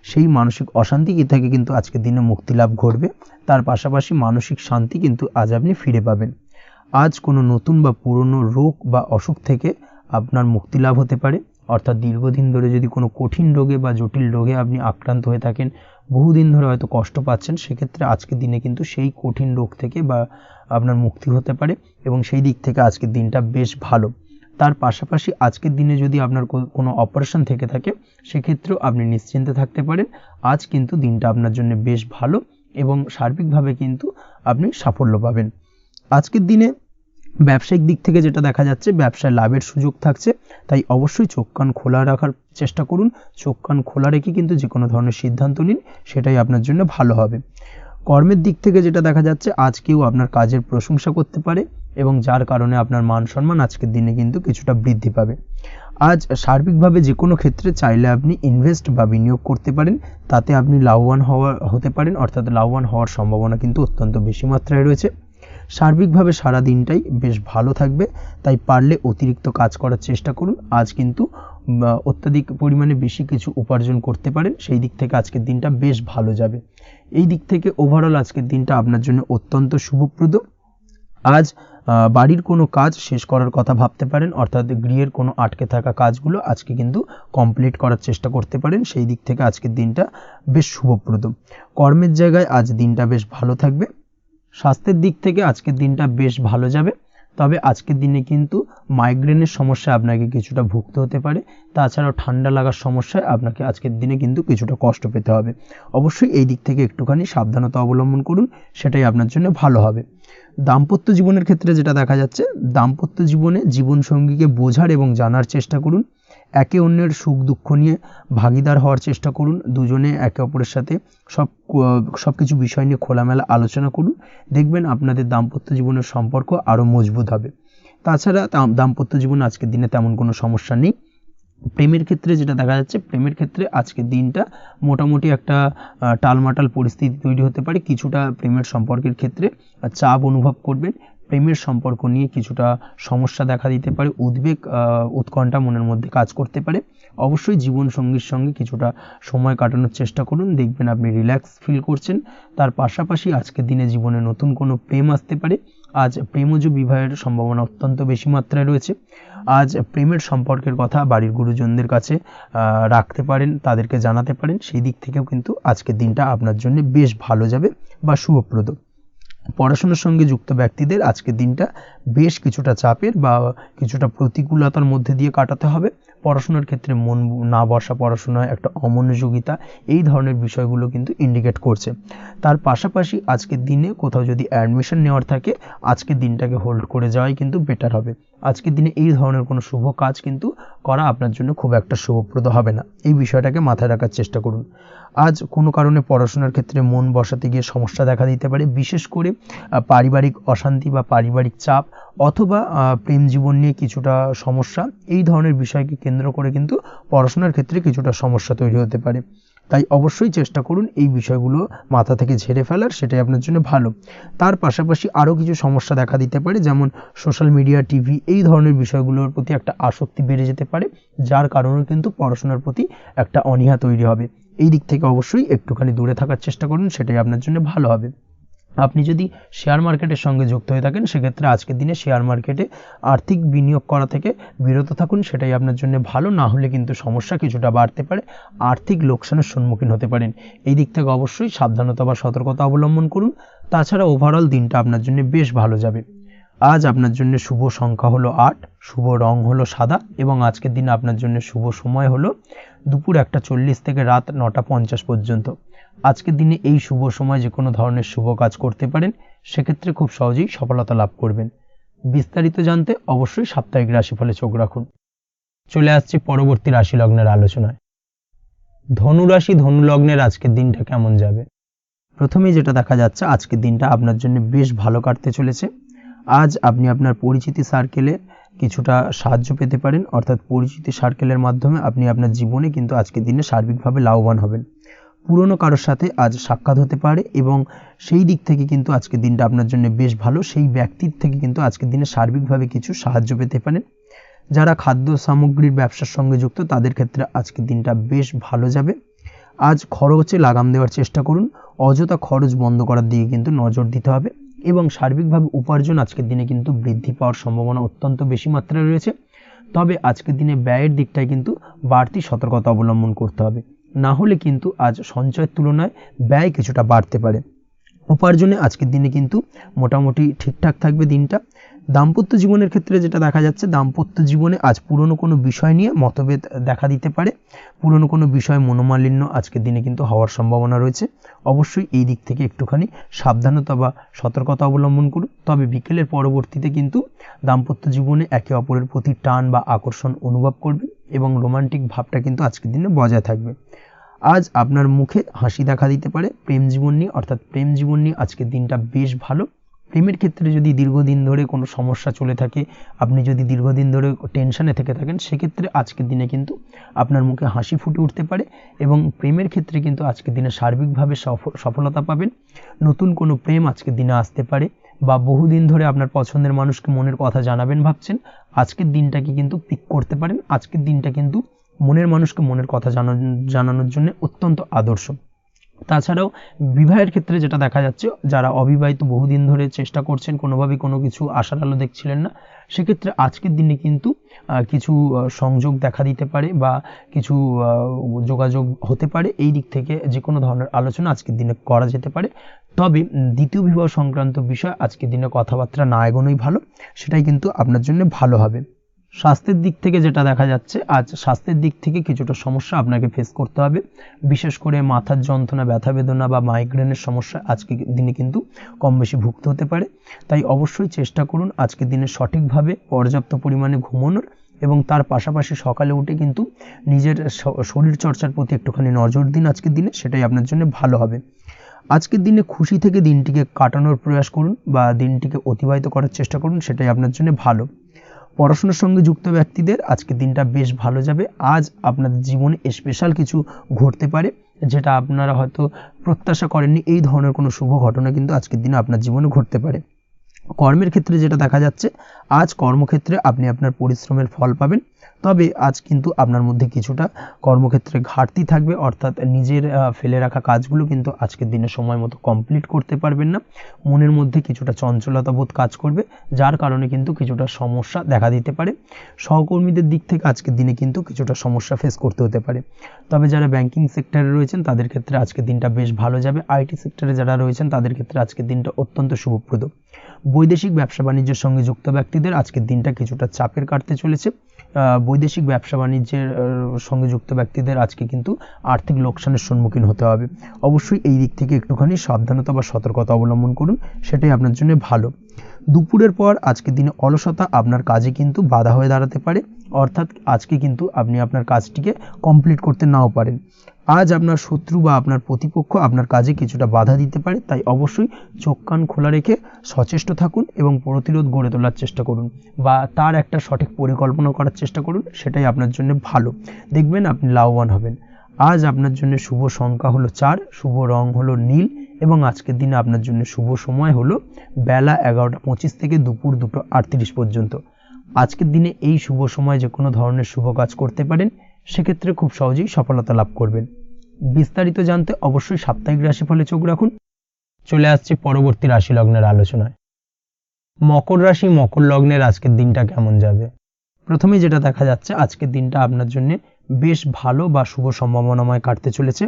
সেই মানসিক অশান্তি থেকে কিন্তু আজকের দিনে মুক্তি লাভ ঘটবে। তার পাশাপাশি মানসিক শান্তি কিন্তু আজ আপনি ফিরে পাবেন। আজ কোনো নতুন বা পুরনো রোগ বা অসুখ থেকে আপনার মুক্তি লাভ হতে পারে, অর্থাৎ দীর্ঘদিন ধরে যদি কোনো কঠিন রোগে বা জটিল রোগে আপনি আক্রান্ত হয়ে থাকেন, বহুদিন ধরে হয়তো কষ্ট পাচ্ছেন, সেক্ষেত্রে আজকের দিনে কিন্তু সেই কঠিন রোগ থেকে বা আপনার মুক্তি হতে পারে এবং সেই দিক থেকে আজকের দিনটা বেশ ভালো। তার পাশাপাশি আজকের দিনে যদি আপনার কোনো অপারেশন থেকে থাকে, সেক্ষেত্রেও আপনি নিশ্চিন্তে থাকতে পারেন। আজ কিন্তু দিনটা আপনার জন্য বেশ ভালো এবং সার্বিকভাবে কিন্তু আপনি সাফল্য পাবেন। আজকের দিনে ব্যবসায়িক দিক থেকে যেটা দেখা যাচ্ছে, ব্যবসায় লাভের সুযোগ থাকছে, তাই অবশ্যই চোখ কান খোলা রাখার চেষ্টা করুন। চোখ কান খোলা রেখে কিন্তু যে কোনো ধরনের সিদ্ধান্ত নিন, সেটাই আপনার জন্য ভালো হবে। কর্মের দিক থেকে যেটা দেখা যাচ্ছে, আজ কেউ আপনার কাজের প্রশংসা করতে পারে এবং যার কারণে আপনার মান সম্মান আজকের দিনে কিন্তু কিছুটা বৃদ্ধি পাবে। আজ সার্বিকভাবে যে কোনো ক্ষেত্রে চাইলে আপনি ইনভেস্ট বা বিনিয়োগ করতে পারেন, তাতে আপনি লাভবান হতে পারেন, অর্থাৎ লাভবান হওয়ার সম্ভাবনা কিন্তু অত্যন্ত বেশি মাত্রায় রয়েছে। সার্বিকভাবে সারা দিনটাই বেশ ভালো থাকবে, তাই পারলে অতিরিক্ত কাজ করার চেষ্টা করুন। আজ কিন্তু অত্যাধিক পরিমাণে বেশি কিছু উপার্জন করতে পারেন, সেই দিক থেকে আজকের দিনটা বেশ ভালো যাবে। এই দিক থেকে ওভারঅল আজকের দিনটা আপনার জন্য অত্যন্ত শুভপ্রদ। আজ বাড়ির কোনো কাজ শেষ করার কথা ভাবতে পারেন, অর্থাৎ গৃহের কোনো আটকে থাকা কাজগুলো আজকে কিন্তু কমপ্লিট করার চেষ্টা করতে পারেন, সেই দিক থেকে আজকের দিনটা বেশ শুভপ্রদ। কর্মের জায়গায় আজ দিনটা বেশ ভালো থাকবে। স্বাস্থ্যের দিক থেকে আজকের দিনটা বেশ ভালো যাবে, তবে আজকের দিনে কিন্তু মাইগ্রেনের সমস্যা আপনাকে কিছুটা ভুগতে হতে পারে। তাছাড়াও ঠান্ডা লাগার সমস্যায় আপনাকে আজকের দিনে কিন্তু কিছুটা কষ্ট পেতে হবে। অবশ্যই এই দিক থেকে একটুখানি সাবধানতা অবলম্বন করুন, সেটাই আপনার জন্য ভালো হবে। দাম্পত্য জীবনের ক্ষেত্রে যেটা দেখা যাচ্ছে, দাম্পত্য জীবনে জীবনসঙ্গীকে বোঝার এবং জানার চেষ্টা করুন। একে অন্যের সুখ দুঃখ নিয়ে ভাগিদার হওয়ার চেষ্টা করুন। দুজনে একে অপরের সাথে সব কিছু বিষয় নিয়ে খোলামেলা আলোচনা করুন। দেখবেন আপনাদের দাম্পত্য জীবনের সম্পর্ক আরও মজবুত হবে। তাছাড়া দাম্পত্য জীবনে আজকের দিনে তেমন কোনো সমস্যা নেই। প্রেমের ক্ষেত্রে যেটা দেখা যাচ্ছে, প্রেমের ক্ষেত্রে আজকের দিনটা মোটামুটি একটা টালমাটাল পরিস্থিতি তৈরি হতে পারে। কিছুটা প্রেমের সম্পর্কের ক্ষেত্রে চাপ অনুভব করবেন। প্রেমের সম্পর্ক নিয়ে কিছুটা সমস্যা দেখা দিতে পারে, উদ্বেগ উৎকণ্ঠা মনের মধ্যে কাজ করতে পারে। অবশ্যই জীবনসঙ্গীর সঙ্গে কিছুটা সময় কাটানোর চেষ্টা করুন, দেখবেন আপনি রিল্যাক্স ফিল করছেন। তার পাশাপাশি আজকের দিনে জীবনে নতুন কোনো প্রেম আসতে পারে। আজ প্রেমজ বিবাহের সম্ভাবনা অত্যন্ত বেশি মাত্রায় রয়েছে। আজ প্রেমের সম্পর্কের কথা বাড়ির গুরুজনদের কাছে রাখতে পারেন, তাদেরকে জানাতে পারেন। সেই দিক থেকেও কিন্তু আজকের দিনটা আপনার জন্য বেশ ভালো যাবে বা শুভপ্রদ। পড়াশোনার সঙ্গে যুক্ত ব্যক্তিদের আজকের দিনটা বেশ কিছুটা চাপের বা কিছুটা প্রতিকূলতার মধ্যে দিয়ে কাটাতে হবে। পড়াশোনার ক্ষেত্রে মন না বসা, পড়াশোনায় একটা অমনোযোগিতা, এই ধরনের বিষয়গুলো কিন্তু ইন্ডিকেট করছে। তার পাশাপাশি আজকের দিনে কোথাও যদি অ্যাডমিশন নেওয়ার থাকে, আজকের দিনটাকে হোল্ড করে যাওয়াই কিন্তু বেটার হবে। আজকের দিনে এই ধরনের কোনো শুভ কাজ কিন্তু করা আপনার জন্য খুব একটা শুভপ্রদ হবে না, এই বিষয়টাকে মাথায় রাখার চেষ্টা করুন। আজ কোনো কারণে পড়াশোনার ক্ষেত্রে মন বসাতে গিয়ে সমস্যা দেখা দিতে পারে, বিশেষ করে পারিবারিক অশান্তি বা পারিবারিক চাপ অথবা প্রেম জীবন নিয়ে কিছুটা সমস্যা, এই ধরনের বিষয়কে কেন্দ্র করে কিন্তু পড়াশোনার ক্ষেত্রে কিছুটা সমস্যা তৈরি হতে পারে। তাই অবশ্যই চেষ্টা করুন এই বিষয়গুলো মাথা থেকে ঝেড়ে ফেলার, সেটাই আপনার জন্য ভালো। তার পাশাপাশি আরও কিছু সমস্যা দেখা দিতে পারে, যেমন সোশ্যাল মিডিয়া, টিভি, এই ধরনের বিষয়গুলোর প্রতি একটা আসক্তি বেড়ে যেতে পারে, যার কারণে কিন্তু পড়াশোনার প্রতি একটা অনীহা তৈরি হবে। এই দিক থেকে অবশ্যই একটুখানি দূরে থাকার চেষ্টা করুন, সেটাই আপনার জন্য ভালো হবে। আপনি যদি শেয়ার মার্কেটের সঙ্গে যুক্ত হয়ে থাকেন, সেক্ষেত্রে আজকের দিনে শেয়ার মার্কেটে আর্থিক বিনিয়োগ করা থেকে বিরত থাকুন, সেটাই আপনার জন্য ভালো। না হলে কিন্তু সমস্যা কিছুটা বাড়তে পারে, আর্থিক লোকসানের সম্মুখীন হতে পারেন। এই দিক থেকে অবশ্যই সাবধানতা বা সতর্কতা অবলম্বন করুন। তাছাড়া ওভারঅল দিনটা আপনার জন্য বেশ ভালো যাবে। আজ আপনার জন্য শুভ সংখ্যা হলো 8, শুভ রং হলো সাদা, এবং আজকের দিনে আপনার জন্য শুভ সময় হলো দুপুর 1:40 থেকে রাত 9:50 পর্যন্ত। আজকের দিনে এই শুভ সময় যে কোনো ধরনের শুভ কাজ করতে পারেন, সেক্ষেত্রে খুব সহজেই সফলতা লাভ করবেন। বিস্তারিত জানতে অবশ্যই সাপ্তাহিক রাশিফলে চোখ রাখুন। চলে আসছি পরবর্তী রাশি লগ্নের আলোচনায়। ধনু রাশি, ধনু লগ্নের আজকের দিনটা কেমন যাবে? প্রথমেই যেটা দেখা যাচ্ছে, আজকের দিনটা আপনার জন্য বেশ ভালো কাটতে চলেছে। আজ আপনি আপনার পরিচিতি সার্কেলে কিছুটা সাহায্য পেতে পারেন, অর্থাৎ পরিচিতি সার্কেলের মাধ্যমে আপনি আপনার জীবনে কিন্তু আজকের দিনে সার্বিকভাবে লাভবান হবেন। পুরনো কারোর সাথে আজ সাক্ষাৎ হতে পারে, এবং সেই দিক থেকে কিন্তু আজকের দিনটা আপনার জন্য বেশ ভালো। সেই ব্যক্তির থেকে কিন্তু আজকের দিনে সার্বিকভাবে কিছু সাহায্য পেতে পারেন। যারা খাদ্য সামগ্রীর ব্যবসার সঙ্গে যুক্ত, তাদের ক্ষেত্রে আজকের দিনটা বেশ ভালো যাবে। আজ খরচে লাগাম দেওয়ার চেষ্টা করুন, অযথা খরচ বন্ধ করার দিকে কিন্তু নজর দিতে হবে, এবং সার্বিকভাবে উপার্জন আজকের দিনে কিন্তু বৃদ্ধি পাওয়ার সম্ভাবনা অত্যন্ত বেশি মাত্রায় রয়েছে। তবে আজকের দিনে ব্যয়ের দিকটায় কিন্তু বাড়তি সতর্কতা অবলম্বন করতে হবে, না হলে কিন্তু আজ সঞ্চয়ের তুলনায় ব্যয় কিছুটা বাড়তে পারে। উপার্জনে আজকের দিনে কিন্তু মোটামুটি ঠিকঠাক থাকবে দিনটা। দাম্পত্য জীবনের ক্ষেত্রে যেটা দেখা যাচ্ছে, দাম্পত্য জীবনে আজ পুরনো কোনো বিষয় নিয়ে মতভেদ দেখা দিতে পারে, পুরনো কোনো বিষয় মনোমালিন্য আজকের দিনে কিন্তু হওয়ার সম্ভাবনা রয়েছে। অবশ্যই এই দিক থেকে একটুখানি সাবধানতা বা সতর্কতা অবলম্বন করুন। তবে বিকেলের পরবর্তীতে কিন্তু দাম্পত্য জীবনে একে অপরের প্রতি টান বা আকর্ষণ অনুভব করবেন, এবং রোমান্টিক ভাবটা কিন্তু আজকের দিনে বজায় থাকবে। আজ আপনার মুখে হাসি দেখা দিতে পারে। প্রেম জীবন নিয়ে, অর্থাৎ প্রেম জীবন নিয়ে আজকের দিনটা বেশ ভালো। প্রেমের ক্ষেত্রে যদি দীর্ঘদিন ধরে কোনো সমস্যা চলে থাকে, আপনি যদি দীর্ঘদিন ধরে টেনশনে থেকে থাকেন, সেক্ষেত্রে আজকের দিনে কিন্তু আপনার মুখে হাসি ফুটে উঠতে পারে, এবং প্রেমের ক্ষেত্রে কিন্তু আজকের দিনে সার্বিকভাবে সফলতা পাবেন। নতুন কোনো প্রেম আজকের দিনে আসতে পারে, বা বহুদিন ধরে আপনার পছন্দের মানুষকে মনের কথা জানাবেন ভাবছেন, আজকের দিনটাকে কিন্তু পিক করতে পারেন। আজকের দিনটা কিন্তু মনের মানুষকে মনের কথা জানানোর জন্য অত্যন্ত আদর্শ। তাছাড়াও বিবাহের ক্ষেত্রে যেটা দেখা যাচ্ছে, যারা অবিবাহিত বহুদিন ধরে চেষ্টা করছেন, কোনোভাবে কোনো কিছু আশার আলো দেখছিলেন না, সেক্ষেত্রে আজকের দিনে কিন্তু কিছু সংযোগ দেখা দিতে পারে, বা কিছু যোগাযোগ হতে পারে। এই দিক থেকে যে কোনো ধরনের আলোচনা আজকের দিনে করা যেতে পারে। তবে দ্বিতীয় বিবাহ সংক্রান্ত বিষয় আজকের দিনে কথাবার্তা না এগোনোই ভালো, সেটাই কিন্তু আপনার জন্য ভালো হবে। স্বাস্থ্যের দিক থেকে যেটা দেখা যাচ্ছে, আজ স্বাস্থ্যের দিক থেকে কিছুটা সমস্যা আপনাকে ফেস করতে হবে, বিশেষ করে মাথার যন্ত্রণা, ব্যথা বেদনা বা মাইগ্রেনের সমস্যা আজকের দিনে কিন্তু কম বেশি ভুগতে হতে পারে। তাই অবশ্যই চেষ্টা করুন আজকের দিনে সঠিকভাবে পর্যাপ্ত পরিমাণে ঘুমানোর, এবং তার পাশাপাশি সকালে উঠে কিন্তু নিজের শরীর চর্চার প্রতি একটুখানি নজর দিন আজকের দিনে, সেটাই আপনার জন্য ভালো হবে। আজকের দিনে খুশি থেকে দিনটিকে কাটানোর প্রয়াস করুন, বা দিনটিকে অতিবাহিত করার চেষ্টা করুন, সেটাই আপনার জন্য ভালো। পড়াশোনার সঙ্গে যুক্ত ব্যক্তিদের আজকের দিনটা বেশ ভালো যাবে। আজ আপনাদের জীবনে স্পেশাল কিছু ঘটতে পারে, যেটা আপনারা হয়তো প্রত্যাশা করেননি। এই ধরনের কোনো শুভ ঘটনা কিন্তু আজকের দিনে আপনার জীবনে ঘটতে পারে। কর্মের ক্ষেত্রে যেটা দেখা যাচ্ছে, আজ কর্মক্ষেত্রে আপনি আপনার পরিশ্রমের ফল পাবেন। তবে আজ কিন্তু আপনার মধ্যে কিছুটা কর্মক্ষেত্রে ঘাটতি থাকবে, অর্থাৎ নিজের ফেলে রাখা কাজগুলো কিন্তু আজকের দিনে সময় মতো কমপ্লিট করতে পারবেন না। মনের মধ্যে কিছুটা চঞ্চলতা বোধ কাজ করবে, যার কারণে কিন্তু কিছুটা সমস্যা দেখা দিতে পারে। সহকর্মীদের দিক থেকে আজকের দিনে কিন্তু কিছুটা সমস্যা ফেস করতে হতে পারে। তবে যারা ব্যাংকিং সেক্টরে রয়েছেন তাদের ক্ষেত্রে আজকের দিনটা বেশ ভালো যাবে। আইটি সেক্টরে যারা রয়েছেন তাদের ক্ষেত্রে আজকের দিনটা অত্যন্ত শুভপ্রদ। বৈদেশিক ব্যবসা বাণিজ্যের সঙ্গে যুক্ত ব্যক্তিদের আজকের দিনটা কিছুটা চাপের কাটতে চলেছে। বৈদেশিক ব্যবসা বাণিজ্যের সঙ্গে যুক্ত ব্যক্তিদের আজকে কিন্তু আর্থিক লোকসানের সম্মুখীন হতে হবে। অবশ্যই এই দিক থেকে একটুখানি সাবধানতা বা সতর্কতা অবলম্বন করুন, সেটাই আপনার জন্য ভালো। দুপুরের পর আজকের দিনে অলসতা আপনার কাজে কিন্তু বাধা হয়ে দাঁড়াতে পারে, অর্থাৎ আজকে কিন্তু আপনি আপনার কাজটিকে কমপ্লিট করতে নাও পারেন। আজ আপনার শত্রু বা আপনার প্রতিপক্ষ আপনার কাজে কিছুটা বাধা দিতে পারে, তাই অবশ্যই চোখ কান খোলা রেখে সচেষ্ট থাকুন এবং প্রতিরোধ গড়ে তোলার চেষ্টা করুন বা তার একটা সঠিক পরিকল্পনা করার চেষ্টা করুন, সেটাই আপনার জন্য ভালো। দেখবেন আপনি লাভবান হবেন। আজ আপনার জন্য শুভ সংখ্যা হলো 4, শুভ রং হলো নীল এবং আজকের দিনে আপনার জন্য শুভ সময় হলো বেলা 11:25 থেকে দুপুর 2:38 পর্যন্ত। আজকের দিনে এই শুভ সময় যে কোনো ধরনের শুভ কাজ করতে পারেন, সেক্ষেত্রে খুব সহজেই সফলতা লাভ করবেন। বিস্তারিত জানতে অবশ্যই সাপ্তাহিক রাশিফলে চোখ রাখুন। চলে আসছি পরবর্তী রাশি লগ্নের আলোচনায়। মকর রাশি মকর লগ্নের আজকের দিনটা কেমন যাবে? প্রথমে যেটা দেখা যাচ্ছে, আজকের দিনটা আপনার জন্য বেশ ভালো বা শুভ সম্ভাবনাময় কাটতে চলেছে।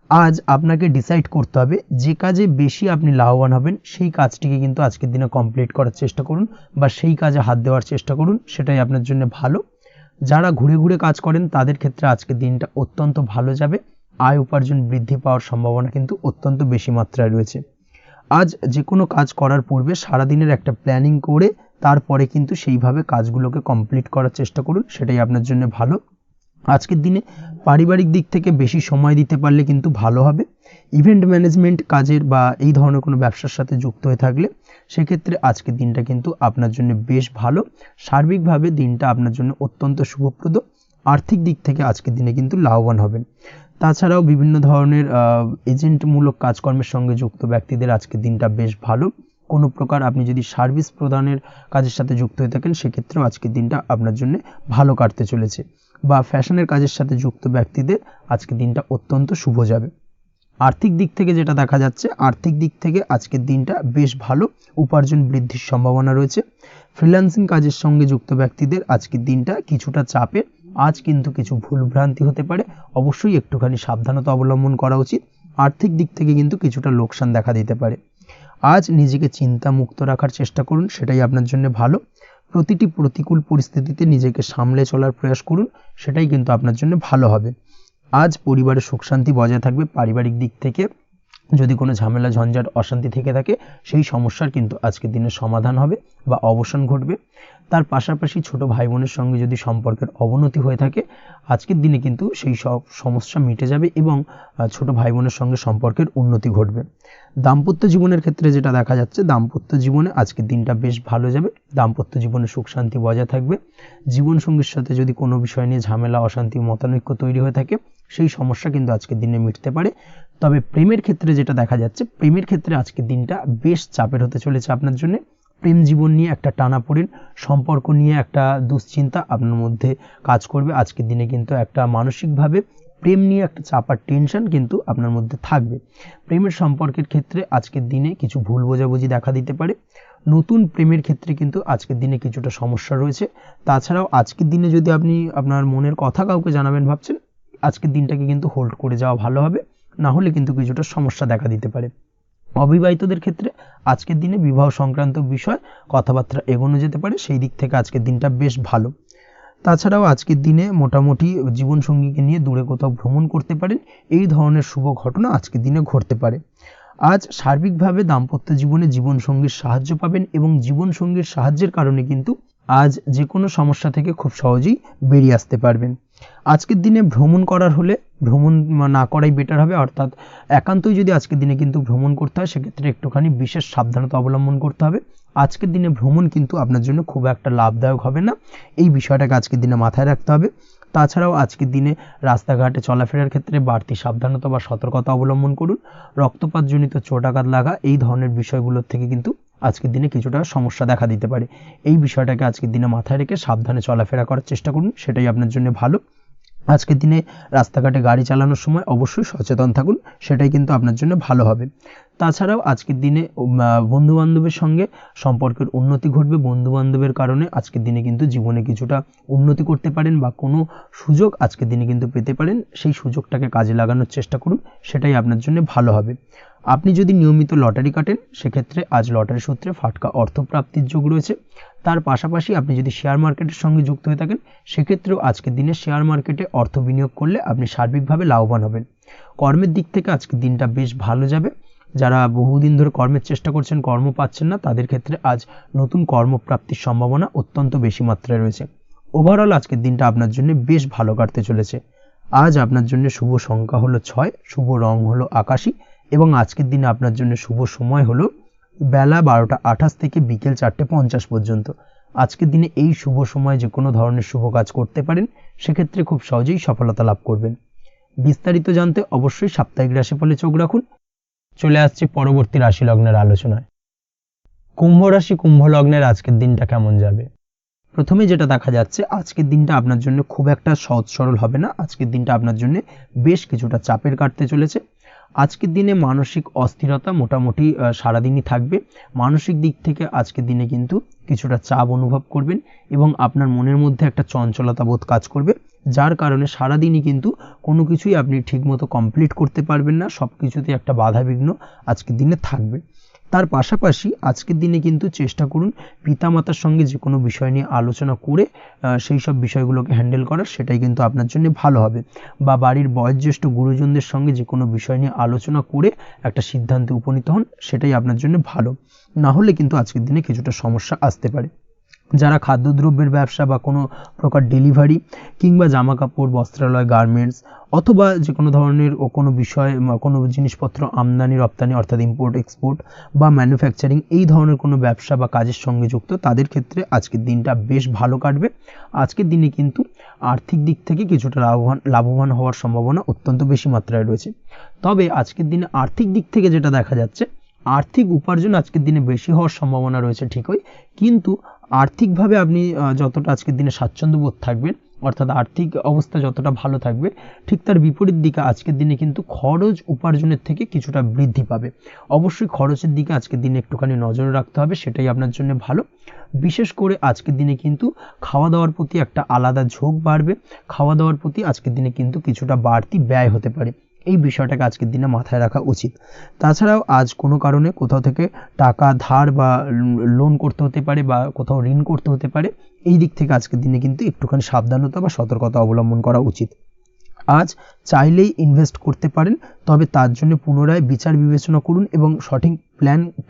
আজ আপনাকে ডিসাইড করতে হবে যে কাজে বেশি আপনি লাভবান হবেন, সেই কাজটিকে কিন্তু আজকের দিনে কমপ্লিট করার চেষ্টা করুন বা সেই কাজে হাত দেওয়ার চেষ্টা করুন, সেটাই আপনার জন্য ভালো। যারা ঘুরে ঘুরে কাজ করেন তাদের ক্ষেত্রে আজকের দিনটা অত্যন্ত ভালো যাবে। আয় উপার্জন বৃদ্ধি পাওয়ার সম্ভাবনা কিন্তু অত্যন্ত বেশি মাত্রায় রয়েছে। আজ যে কোনো কাজ করার পূর্বে সারাদিনের একটা প্ল্যানিং করে তারপরে কিন্তু সেইভাবে কাজগুলোকে কমপ্লিট করার চেষ্টা করুন, সেটাই আপনার জন্য ভালো। আজকের দিনে পারিবারিক দিক থেকে বেশি সময় দিতে পারলে কিন্তু ভালো হবে। ইভেন্ট ম্যানেজমেন্ট কাজের বা এই ধরনের কোনো ব্যবসার সাথে যুক্ত হয়ে থাকলে সেক্ষেত্রে আজকের দিনটা কিন্তু আপনার জন্য বেশ ভালো। সার্বিকভাবে দিনটা আপনার জন্য অত্যন্ত শুভপ্রদ। আর্থিক দিক থেকে আজকের দিনে কিন্তু লাভবান হবেন। তাছাড়াও বিভিন্ন ধরনের এজেন্টমূলক কাজকর্মের সঙ্গে যুক্ত ব্যক্তিদের আজকের দিনটা বেশ ভালো। কোনো প্রকার আপনি যদি সার্ভিস প্রদানের কাজের সাথে যুক্ত হয়ে থাকেন, সেক্ষেত্রেও আজকের দিনটা আপনার জন্য ভালো কাটতে চলেছে। বা ফ্যাশনের কাজের সাথে যুক্ত ব্যক্তিদের আজকের দিনটা অত্যন্ত শুভ যাবে। আর্থিক দিক থেকে যেটা দেখা যাচ্ছে, আর্থিক দিক থেকে আজকের দিনটা বেশ ভালো, উপার্জন বৃদ্ধির সম্ভাবনা রয়েছে। ফ্রিল্যান্সিং কাজের সঙ্গে যুক্ত ব্যক্তিদের আজকের দিনটা কিছুটা চাপের। আজ কিন্তু কিছু ভুলভ্রান্তি হতে পারে, অবশ্যই একটুখানি সাবধানতা অবলম্বন করা উচিত। আর্থিক দিক থেকে কিন্তু কিছুটা লোকসান দেখা দিতে পারে। আজ নিজেকে চিন্তা মুক্ত রাখার চেষ্টা করুন, সেটাই আপনার জন্য ভালো। প্রতিটি প্রতিকূল পরিস্থিতিতে নিজেকে সামলে চলার প্রয়াস করুন, সেটাই কিন্তু আপনার জন্য ভালো হবে। আজ পরিবারের সুখ শান্তি বজায় থাকবে। পারিবারিক দিক থেকে যদি কোনো ঝামেলা ঝঞ্ঝাট অশান্তি থেকে থাকে, সেই সমস্যার কিন্তু আজকের দিনে সমাধান হবে বা অবসান ঘটবে। তার পাশাপাশি ছোট ভাই বোনের সঙ্গে যদি সম্পর্কের অবনতি হয়ে থাকে, আজকের দিনে কিন্তু সেই সব সমস্যা মিটে যাবে এবং ছোট ভাই বোনের সঙ্গে সম্পর্কের উন্নতি ঘটবে। দাম্পত্য জীবনের ক্ষেত্রে যেটা দেখা যাচ্ছে, দাম্পত্য জীবনে আজকের দিনটা বেশ ভালো যাবে। দাম্পত্য জীবনে সুখ শান্তি বজায় থাকবে। জীবনসঙ্গীর সাথে যদি কোনো বিষয় নিয়ে ঝামেলা অশান্তি মতানৈক্য তৈরি হয়ে থাকে, সেই সমস্যা কিন্তু আজকের দিনে মিটতে পারে। তবে প্রেমের ক্ষেত্রে যেটা দেখা যাচ্ছে, প্রেমের ক্ষেত্রে আজকের দিনটা বেশ চাপের হতে চলেছে আপনার জন্য। প্রেম জীবন নিয়ে একটা টানাপোড়েন, সম্পর্ক নিয়ে একটা দুশ্চিন্তা আপনার মধ্যে কাজ করবে। আজকের দিনে কিন্তু একটা মানসিকভাবে প্রেম নিয়ে একটা চাপার টেনশন কিন্তু আপনার মধ্যে থাকবে। প্রেমের সম্পর্কের ক্ষেত্রে আজকের দিনে কিছু ভুল বোঝাবুঝি দেখা দিতে পারে। নতুন প্রেমের ক্ষেত্রে কিন্তু আজকের দিনে কিছুটা সমস্যা রয়েছে। তাছাড়াও আজকের দিনে যদি আপনি আপনার মনের কথা কাউকে জানাবেন ভাবছেন, আজকের দিনটাকে কিন্তু হোল্ড করে যাওয়া ভালো হবে, না হলে কিন্তু কিছুটা সমস্যা দেখা দিতে পারে। অবিবাহিতদের ক্ষেত্রে আজকের দিনে বিবাহ সংক্রান্ত বিষয় কথাবার্তা এগোনো যেতে পারে, সেই দিক থেকে আজকের দিনটা বেশ ভালো। তাছাড়াও আজকের দিনে মোটামুটি জীবনসঙ্গীকে নিয়ে দূরে কোথাও ভ্রমণ করতে পারেন, এই ধরনের শুভ ঘটনা আজকের দিনে ঘটতে পারে। আজ সার্বিকভাবে দাম্পত্য জীবনে জীবনসঙ্গীর সাহায্য পাবেন এবং জীবনসঙ্গীর সাহায্যের কারণে কিন্তু আজ যে কোনো সমস্যা থেকে খুব সহজেই বেরিয়ে আসতে পারবেন। আজকের দিনে ভ্রমণ করার হলে ভ্রমণ না করাই বেটার হবে, অর্থাৎ একান্তই যদি আজকের দিনে কিন্তু ভ্রমণ করতে হয় সেক্ষেত্রে একটুখানি বিশেষ সাবধানতা অবলম্বন করতে হবে। আজকের দিনে ভ্রমণ কিন্তু আপনার জন্য খুব একটা লাভদায়ক হবে না, এই বিষয়টাকে আজকের দিনে মাথায় রাখতে হবে। তাছাড়াও আজকের দিনে রাস্তাঘাটে চলাফেরার ক্ষেত্রে বাড়তি সাবধানতা বা সতর্কতা অবলম্বন করুন। রক্তপাতজনিত চোটাঘাত লাগা এই ধরনের বিষয়গুলোর থেকে কিন্তু আজকের দিনে কিছুটা সমস্যা দেখা দিতে পারে। এই বিষয়টাকে আজকের দিনে মাথায় রেখে সাবধানে চলাফেরা করার চেষ্টা করুন, সেটাই আপনার জন্য ভালো। আজকের দিনে রাস্তাঘাটে গাড়ি চালানোর সময় অবশ্যই সচেতন থাকুন, সেটাই কিন্তু আপনার জন্য ভালো হবে। তাছাড়াও আজকের দিনে বন্ধু বান্ধবের সঙ্গে সম্পর্কের উন্নতি ঘটবে। বন্ধু বান্ধবের কারণে আজকের দিনে কিন্তু জীবনে কিছুটা উন্নতি করতে পারেন বা কোনো সুযোগ আজকের দিনে কিন্তু পেতে পারেন, সেই সুযোগটাকে কাজে লাগানোর চেষ্টা করুন, সেটাই আপনার জন্য ভালো হবে। আপনি যদি নিয়মিত লটারি কাটেন সেক্ষেত্রে আজ লটারি সূত্রে ফাটকা অর্থপ্রাপ্তির যোগ রয়েছে। তার পাশাপাশি আপনি যদি শেয়ার মার্কেটের সঙ্গে যুক্ত হয়ে থাকেন সেক্ষেত্রেও আজকের দিনে শেয়ার মার্কেটে অর্থ বিনিয়োগ করলে আপনি সার্বিকভাবে লাভবান হবেন। কর্মের দিক থেকে আজকের দিনটা বেশ ভালো যাবে। যারা বহুদিন ধরে কর্মের চেষ্টা করছেন, কর্ম পাচ্ছেন না, তাদের ক্ষেত্রে আজ নতুন কর্মপ্রাপ্তির সম্ভাবনা অত্যন্ত বেশি মাত্রায় রয়েছে। ওভারঅল আজকের দিনটা আপনার জন্য বেশ ভালো কাটতে চলেছে। আজ আপনার জন্য শুভ সংখ্যা হলো 6, শুভ রং হলো আকাশী এবং আজকের দিনে আপনার জন্য শুভ সময় হলো বেলা 12:28 থেকে বিকেল 4:50 পর্যন্ত। আজকের দিনে এই শুভ সময় যে কোনো ধরনের শুভ কাজ করতে পারেন, সেক্ষেত্রে খুব সহজেই সফলতা লাভ করবেন। বিস্তারিত জানতে অবশ্যই সাপ্তাহিক রাশিফলে চোখ রাখুন। চলে আসছি পরবর্তী রাশি লগ্নের আলোচনায়। কুম্ভ রাশি, কুম্ভ লগ্নের আজকের দিনটা কেমন যাবে? প্রথমে যেটা দেখা যাচ্ছে, আজকের দিনটা আপনার জন্য খুব একটা সহজ সরল হবে না। আজকের দিনটা আপনার জন্য বেশ কিছুটা চাপের কাটতে চলেছে। আজকের দিনে মানসিক অস্থিরতা মোটামুটি সারাদিনই থাকবে। মানসিক দিক থেকে আজকের দিনে কিন্তু কিছুটা চাপ অনুভব করবেন এবং আপনার মনের মধ্যে একটা চঞ্চলতা বোধ কাজ করবে, যার কারণে সারাদিনই কিন্তু কোনো কিছুই আপনি ঠিকমতো কমপ্লিট করতে পারবেন না, সব কিছুতে একটা বাধাবিঘ্ন আজকের দিনে থাকবে। তার পাশাপাশি আজকের দিনে কিন্তু চেষ্টা করুন পিতামাতার সঙ্গে যে কোনো বিষয় নিয়ে আলোচনা করে সেই সব বিষয়গুলোকে হ্যান্ডেল করার, সেটাই কিন্তু আপনার জন্য ভালো হবে। বা বাড়ির বয়োজ্যেষ্ঠ গুরুজনদের সঙ্গে যে কোনো বিষয় নিয়ে আলোচনা করে একটা সিদ্ধান্তে উপনীত হন, সেটাই আপনার জন্য ভালো। না হলে কিন্তু আজকের দিনে কিছুটা সমস্যা আসতে পারে। যারা খাদ্যদ্রব্যের ব্যবসা বা কোনো প্রকার ডেলিভারি কিংবা জামা কাপড়, বস্ত্রালয়, গার্মেন্টস অথবা যে কোনো ধরনের কোনো বিষয় কোনো জিনিসপত্র আমদানি রপ্তানি অর্থাৎ ইম্পোর্ট এক্সপোর্ট বা ম্যানুফ্যাকচারিং এই ধরনের কোনো ব্যবসা বা কাজের সঙ্গে যুক্ত, তাদের ক্ষেত্রে আজকের দিনটা বেশ ভালো কাটবে। আজকের দিনে কিন্তু আর্থিক দিক থেকে কিছুটা লাভবান হওয়ার সম্ভাবনা অত্যন্ত বেশি মাত্রায় রয়েছে। তবে আজকের দিনে আর্থিক দিক থেকে যেটা দেখা যাচ্ছে, আর্থিক উপার্জন আজকের দিনে বেশি হওয়ার সম্ভাবনা রয়েছে ঠিকই, কিন্তু আর্থিকভাবে আপনি যতটা আজকের দিনে স্বাচ্ছন্দ্য বোধ থাকবেন, অর্থাৎ আর্থিক অবস্থা যতটা ভালো থাকবে, ঠিক তার বিপরীত দিকে আজকের দিনে কিন্তু খরচ উপার্জনের থেকে কিছুটা বৃদ্ধি পাবে। অবশ্যই খরচের দিকে আজকের দিনে একটুখানি নজর রাখতে হবে, সেটাই আপনার জন্য ভালো। বিশেষ করে আজকের দিনে কিন্তু খাওয়া দাওয়ার প্রতি একটা আলাদা ঝোঁক বাড়বে। খাওয়া দাওয়ার প্রতি আজকের দিনে কিন্তু কিছুটা বাড়তি ব্যয় হতে পারে, এই বিষয়টাকে আজকের দিনে মাথায় রাখা উচিত। তাছাড়াও আজ কোনো কারণে কোথাও থেকে টাকা ধার বা লোন করতে হতে পারে বা কোথাও ঋণ করতে হতে পারে, এই দিক থেকে আজকের দিনে কিন্তু একটুখানি সাবধানতা বা সতর্কতা অবলম্বন করা উচিত। আজ চাইলেই ইনভেস্ট করতে পারেন, তবে তার জন্য পুনরায় বিচার বিবেচনা করুন এবং সঠিক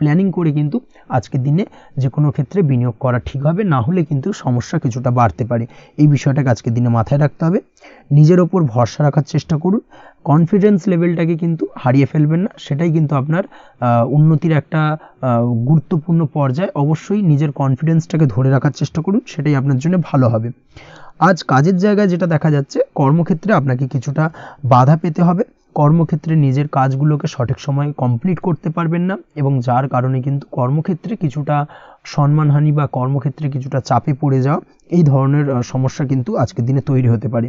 প্ল্যানিং করে কিন্তু আজকের দিনে যে কোনো ক্ষেত্রে বিনিয়োগ করা ঠিক হবে, না হলে কিন্তু সমস্যা কিছুটা বাড়তে পারে। এই বিষয়টাকে আজকের দিনে মাথায় রাখতে হবে। নিজের ওপর ভরসা রাখার চেষ্টা করুন, কনফিডেন্স লেভেলটাকে কিন্তু হারিয়ে ফেলবেন না, সেটাই কিন্তু আপনার উন্নতির একটা গুরুত্বপূর্ণ পর্যায়। অবশ্যই নিজের কনফিডেন্সটাকে ধরে রাখার চেষ্টা করুন, সেটাই আপনার জন্য ভালো হবে। আজ কাজের জায়গায় যেটা দেখা যাচ্ছে, কর্মক্ষেত্রে আপনাকে কিছুটা বাধা পেতে হবে। কর্মক্ষেত্রে নিজের কাজগুলোকে সঠিক সময়ে কমপ্লিট করতে পারবেন না এবং যার কারণে কিন্তু কর্মক্ষেত্রে কিছুটা সম্মানহানি বা কর্মক্ষেত্রে কিছুটা চাপে পড়ে যাওয়া, এই ধরনের সমস্যা কিন্তু আজকের দিনে তৈরি হতে পারে।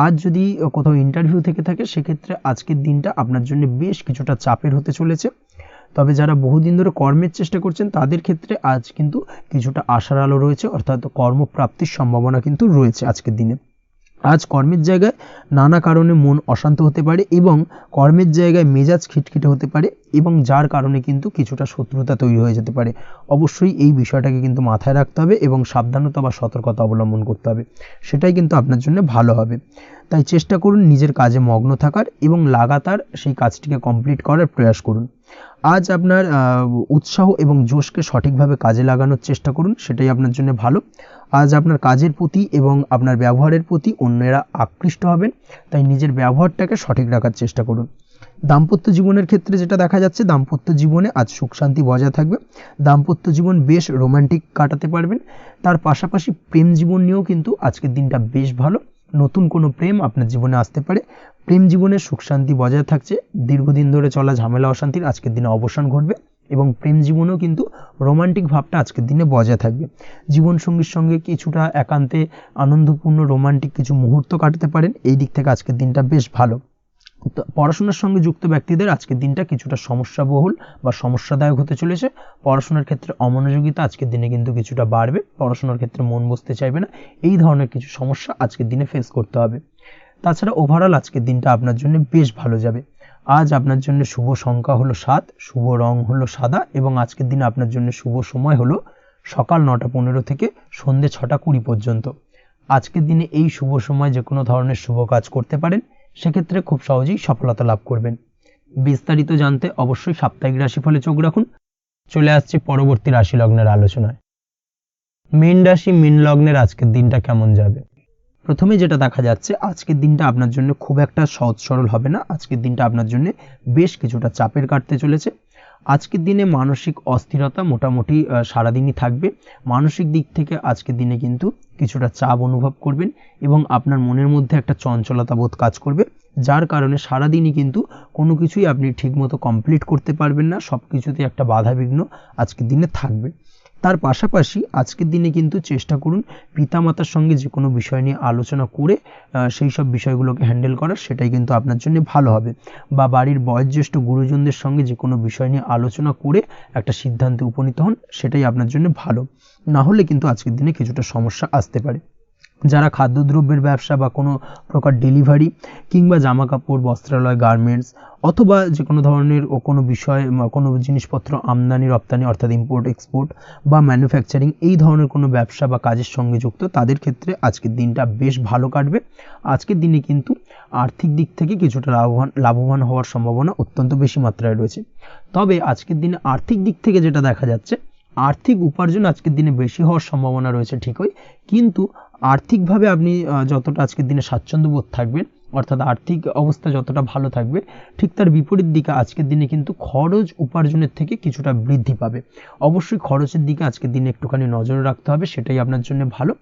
আজ যদি কোথাও ইন্টারভিউ থেকে থাকে, সেক্ষেত্রে আজকের দিনটা আপনার জন্য বেশ কিছুটা চাপের হতে চলেছে। তবে যারা বহুদিন ধরে কর্মের চেষ্টা করছেন, তাদের ক্ষেত্রে আজ কিন্তু কিছুটা আশার আলো রয়েছে, অর্থাৎ কর্মপ্রাপ্তির সম্ভাবনা কিন্তু রয়েছে আজকের দিনে। আজ কর্মের জায়গায় নানা কারণে মন অশান্ত হতে পারে এবং কর্মের জায়গায় মেজাজ খিটখিটে হতে পারে এবং যার কারণে কিন্তু কিছুটা শত্রুতা তৈরি হয়ে যেতে পারে। অবশ্যই এই বিষয়টাকে কিন্তু মাথায় রাখতে হবে এবং সাবধানতা বা সতর্কতা অবলম্বন করতে হবে, সেটাই কিন্তু আপনার জন্য ভালো হবে। তাই চেষ্টা করুন নিজের কাজে মগ্ন থাকার এবং লাগাতার সেই কাজটিকে কমপ্লিট করার প্রয়াস করুন। আজ আপনার উৎসাহ এবং জোশকে সঠিকভাবে কাজে লাগানোর চেষ্টা করুন, সেটাই আপনার জন্য ভালো। আজ আপনার কাজের প্রতি এবং আপনার ব্যবহারের প্রতি অন্যেরা আকৃষ্ট হবেন, তাই নিজের ব্যবহারটাকে সঠিক রাখার চেষ্টা করুন। দাম্পত্য জীবনের ক্ষেত্রে যেটা দেখা যাচ্ছে, দাম্পত্য জীবনে আজ সুখ শান্তি বজায় থাকবে। দাম্পত্য জীবন বেশ রোমান্টিক কাটাতে পারবেন। তার পাশাপাশি প্রেম জীবন নিয়েও কিন্তু আজকের দিনটা বেশ ভালো। নতুন কোনো প্রেম আপনার জীবনে আসতে পারে। প্রেম জীবনে সুখ শান্তি বজায় থাকছে। দীর্ঘদিন ধরে চলা ঝামেলা অশান্তির আজকের দিনে অবসান ঘটবে এবং প্রেম জীবনেও কিন্তু রোমান্টিক ভাবটা আজকের দিনে বজায় থাকবে। জীবনসঙ্গীর সঙ্গে কিছুটা একান্তে আনন্দপূর্ণ রোমান্টিক কিছু মুহূর্ত কাটাতে পারেন। এই দিক থেকে আজকের দিনটা বেশ ভালো। তো পড়াশোনার সঙ্গে যুক্ত ব্যক্তিদের আজকের দিনটা কিছুটা সমস্যাবহুল বা সমস্যাদায়ক হতে চলেছে। পড়াশোনার ক্ষেত্রে অমনোযোগিতা আজকের দিনে কিন্তু কিছুটা বাড়বে। পড়াশোনার ক্ষেত্রে মন বসতে চাইবে না। এই ধরনের কিছু সমস্যা আজকের দিনে ফেস করতে হবে। তাছাড়া ওভারঅল আজকের দিনটা আপনার জন্য বেশ ভালো যাবে। আজ আপনার জন্য শুভ সংখ্যা হলো 7, শুভ রং হলো সাদা এবং আজকের দিনে আপনার জন্য শুভ সময় হলো সকাল 9:15 থেকে সন্ধ্যে 6:20 পর্যন্ত। আজকের দিনে এই শুভ সময় যে কোনো ধরনের শুভ কাজ করতে পারেন, সেক্ষেত্রে খুব সহজেই সফলতা লাভ করবেন। বিস্তারিত জানতে অবশ্যই সাপ্তাহিক রাশিফলে চোখ রাখুন। চলে আসছে পরবর্তী রাশি লগ্নের আলোচনায়। মীন রাশি মীন লগ্নের আজকের দিনটা কেমন যাবে? প্রথমে যেটা দেখা যাচ্ছে, আজকের দিনটা আপনার জন্য খুব একটা সহজ সরল হবে না। আজকের দিনটা আপনার জন্য বেশ কিছুটা চাপের কাটতে চলেছে। আজকের দিনে মানসিক অস্থিরতা মোটামুটি সারাদিনই থাকবে। মানসিক দিক থেকে আজকের দিনে কিন্তু কিছুটা চাপ অনুভব করবেন এবং আপনার মনের মধ্যে একটা চঞ্চলতা বোধ কাজ করবে, যার কারণে সারাদিনই কিন্তু কোনো কিছুই আপনি ঠিকমতো কমপ্লিট করতে পারবেন না। সব কিছুতে একটা বাধা বিঘ্ন আজকের দিনে থাকবে। তার পাশাপাশি আজকের দিনে কিন্তু চেষ্টা করুন পিতামাতার সঙ্গে যে কোনো বিষয় নিয়ে আলোচনা করে সেই সব বিষয়গুলোকে হ্যান্ডেল করার, সেটাই কিন্তু আপনার জন্য ভালো হবে। বা বাড়ির বয়োজ্যেষ্ঠ গুরুজনদের সঙ্গে যে কোনো বিষয় নিয়ে আলোচনা করে একটা সিদ্ধান্তে উপনীত হন, সেটাই আপনার জন্য ভালো। না হলে কিন্তু আজকের দিনে কিছুটা সমস্যা আসতে পারে। যারা খাদ্যদ্রব্যের ব্যবসা বা কোনো প্রকার ডেলিভারি কিংবা জামা কাপড়, বস্ত্রালয়, গার্মেন্টস অথবা যে কোনো ধরনের কোনো বিষয় কোনো জিনিসপত্র আমদানি রপ্তানি অর্থাৎ ইম্পোর্ট এক্সপোর্ট বা ম্যানুফ্যাকচারিং এই ধরনের কোনো ব্যবসা বা কাজের সঙ্গে যুক্ত, তাদের ক্ষেত্রে আজকের দিনটা বেশ ভালো কাটবে। আজকের দিনে কিন্তু আর্থিক দিক থেকে কিছুটা লাভবান হওয়ার সম্ভাবনা অত্যন্ত বেশি মাত্রায় রয়েছে। তবে আজকের দিনে আর্থিক দিক থেকে যেটা দেখা যাচ্ছে, আর্থিক উপার্জন আজকের দিনে বেশি হওয়ার সম্ভাবনা রয়েছে ঠিকই, কিন্তু আর্থিকভাবে আপনি যতটা আজকের দিনে স্বাচ্ছন্দ্য বোধ থাকবেন, অর্থাৎ আর্থিক অবস্থা যতটা ভালো থাকবে, ঠিক তার বিপরীত দিকে আজকের দিনে কিন্তু খরচ উপার্জনের থেকে কিছুটা বৃদ্ধি পাবে। অবশ্যই খরচের দিকে আজকের দিনে একটুখানি নজর রাখতে হবে, সেটাই আপনার জন্য ভালো।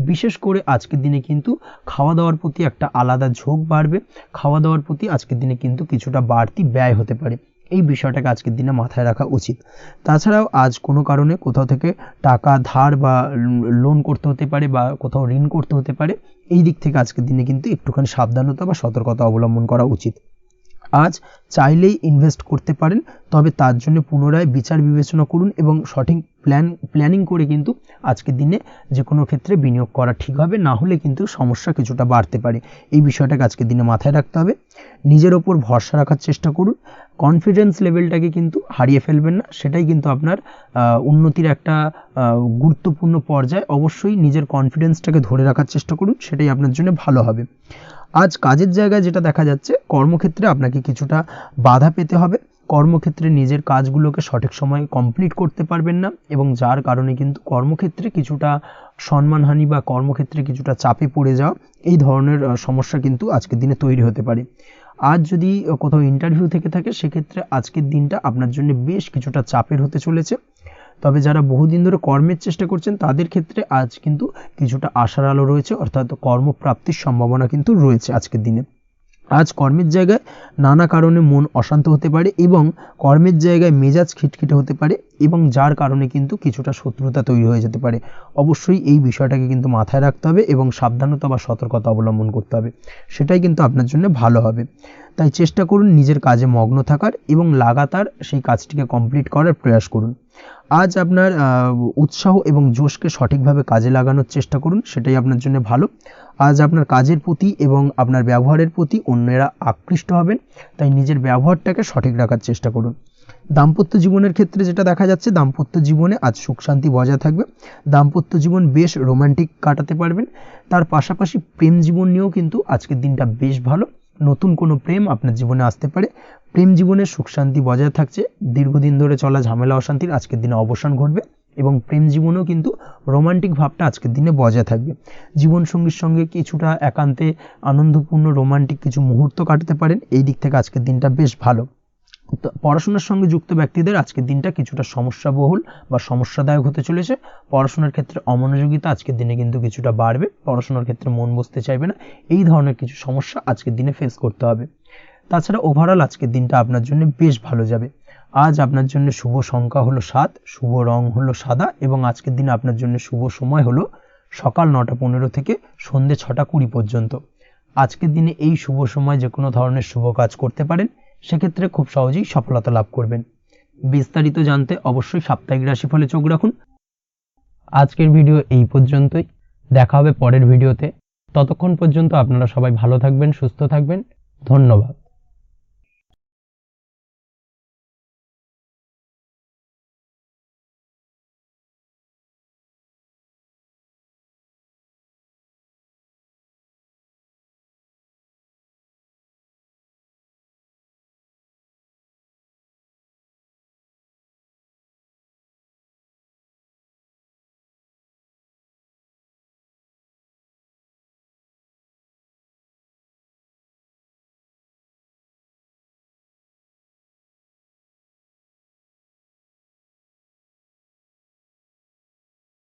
বিশেষ করে আজকের দিনে কিন্তু খাওয়া দাওয়ার প্রতি একটা আলাদা ঝোঁক বাড়বে। খাওয়া দাওয়ার প্রতি আজকের দিনে কিন্তু কিছুটা বাড়তি ব্যয় হতে পারে। এই বিষয়টাকে আজকের দিনে মাথায় রাখা উচিত। তাছাড়াও আজ কোনো কারণে কোথাও থেকে টাকা ধার বা লোন করতে হতে পারে বা কোথাও ঋণ করতে হতে পারে। এই দিক থেকে আজকের দিনে কিন্তু একটুখানি সাবধানতা বা সতর্কতা অবলম্বন করা উচিত। আজ চাইলেই ইনভেস্ট করতে পারেন, তবে তার জন্য পুনরায় বিচার বিবেচনা করুন এবং সঠিক প্ল্যানিং করে কিন্তু আজকের দিনে যে কোনো ক্ষেত্রে বিনিয়োগ করা ঠিক হবে। না হলে কিন্তু সমস্যা কিছুটা বাড়তে পারে। এই বিষয়টাকে আজকের দিনে মাথায় রাখতে হবে। নিজের ওপর ভরসা রাখার চেষ্টা করুন। কনফিডেন্স লেভেলটাকে কিন্তু হারিয়ে ফেলবেন না, সেটাই কিন্তু আপনার উন্নতির একটা গুরুত্বপূর্ণ পর্যায়। অবশ্যই নিজের কনফিডেন্সটাকে ধরে রাখার চেষ্টা করুন, সেটাই আপনার জন্য ভালো হবে। আজ কাজের জায়গায় যেটা দেখা যাচ্ছে, কর্মক্ষেত্রে আপনাকে কিছুটা বাধা পেতে হবে। কর্মক্ষেত্রে নিজের কাজগুলোকে সঠিক সময়ে কমপ্লিট করতে পারবেন না এবং যার কারণে কিন্তু কর্মক্ষেত্রে কিছুটা সম্মানহানি বা কর্মক্ষেত্রে কিছুটা চাপে পড়ে যাওয়া, এই ধরনের সমস্যা কিন্তু আজকের দিনে তৈরি হতে পারে। আজ যদি কোথাও ইন্টারভিউ থেকে থাকে, সেক্ষেত্রে আজকের দিনটা আপনার জন্য বেশ কিছুটা চাপের হতে চলেছে। তবে যারা বহুদিন ধরে কর্মের চেষ্টা করছেন, তাদের ক্ষেত্রে আজ কিন্তু কিছুটা আশার আলো রয়েছে, অর্থাৎ কর্মপ্রাপ্তির সম্ভাবনা কিন্তু রয়েছে আজকের দিনে। আজ কর্মের জায়গায় নানা কারণে মন অশান্ত হতে পারে এবং কর্মের জায়গায় মেজাজ খিটখিটে হতে পারে এবং যার কারণে কিন্তু কিছুটা শত্রুতা তৈরি হয়ে যেতে পারে। অবশ্যই এই বিষয়টাকে কিন্তু মাথায় রাখতে হবে এবং সাবধানতা বা সতর্কতা অবলম্বন করতে হবে, সেটাই কিন্তু আপনার জন্য ভালো হবে। তাই চেষ্টা করুন নিজের কাজে মগ্ন থাকার এবং লাগাতার সেই কাজটিকে কমপ্লিট করার প্রয়াস করুন। আজ আপনার উৎসাহ এবং জোশকে সঠিকভাবে কাজে লাগানোর চেষ্টা করুন, সেটাই আপনার জন্য ভালো। আজ আপনার কাজের প্রতি এবং আপনার ব্যবহারের প্রতি অন্যেরা আকৃষ্ট হবেন, তাই নিজের ব্যবহারটাকে সঠিক রাখার চেষ্টা করুন। দাম্পত্য জীবনের ক্ষেত্রে যেটা দেখা যাচ্ছে, দাম্পত্য জীবনে আজ সুখ শান্তি বজায় থাকবে। দাম্পত্য জীবন বেশ রোমান্টিক কাটাতে পারবেন। তার পাশাপাশি প্রেম জীবন নিয়েও কিন্তু আজকের দিনটা বেশ ভালো। নতুন কোনো প্রেম আপনার জীবনে আসতে পারে। প্রেম জীবনের সুখ শান্তি বজায় থাকছে, দীর্ঘদিন ধরে চলা ঝামেলা অশান্তির আজকের দিনে অবসান ঘটবে এবং প্রেম জীবনেও কিন্তু রোমান্টিক ভাবটা আজকের দিনে বজায় থাকবে। জীবনসঙ্গীর সঙ্গে কিছুটা একান্তে আনন্দপূর্ণ রোমান্টিক কিছু মুহূর্ত কাটাতে পারেন, এই দিক থেকে আজকের দিনটা বেশ ভালো। তো পড়াশোনার সঙ্গে যুক্ত ব্যক্তিদের আজকের দিনটা কিছুটা সমস্যাবহুল বা সমস্যাদায়ক হতে চলেছে। পড়াশোনার ক্ষেত্রে অমনোযোগিতা আজকের দিনে কিন্তু কিছুটা বাড়বে, পড়াশোনার ক্ষেত্রে মন বসতে চাইবে না, এই ধরনের কিছু সমস্যা আজকের দিনে ফেস করতে হবে। তাছাড়া ওভারঅল আজকের দিনটা আপনার জন্য বেশ ভালো যাবে। আজ আপনার জন্য শুভ সংখ্যা হলো 7, শুভ রং হলো সাদা এবং আজকের দিনে আপনার জন্য শুভ সময় হলো সকাল 9:15 থেকে সন্ধ্যে 6:20 পর্যন্ত। আজকের দিনে এই শুভ সময় যে কোনো ধরনের শুভ কাজ করতে পারেন, সেক্ষেত্রে খুব সহজেই সফলতা লাভ করবেন। বিস্তারিত জানতে অবশ্যই সাপ্তাহিক রাশিফলে চোখ রাখুন। আজকের ভিডিও এই পর্যন্তই, দেখা হবে পরের ভিডিওতে। ততক্ষণ পর্যন্ত আপনারা সবাই ভালো থাকবেন, সুস্থ থাকবেন। ধন্যবাদ।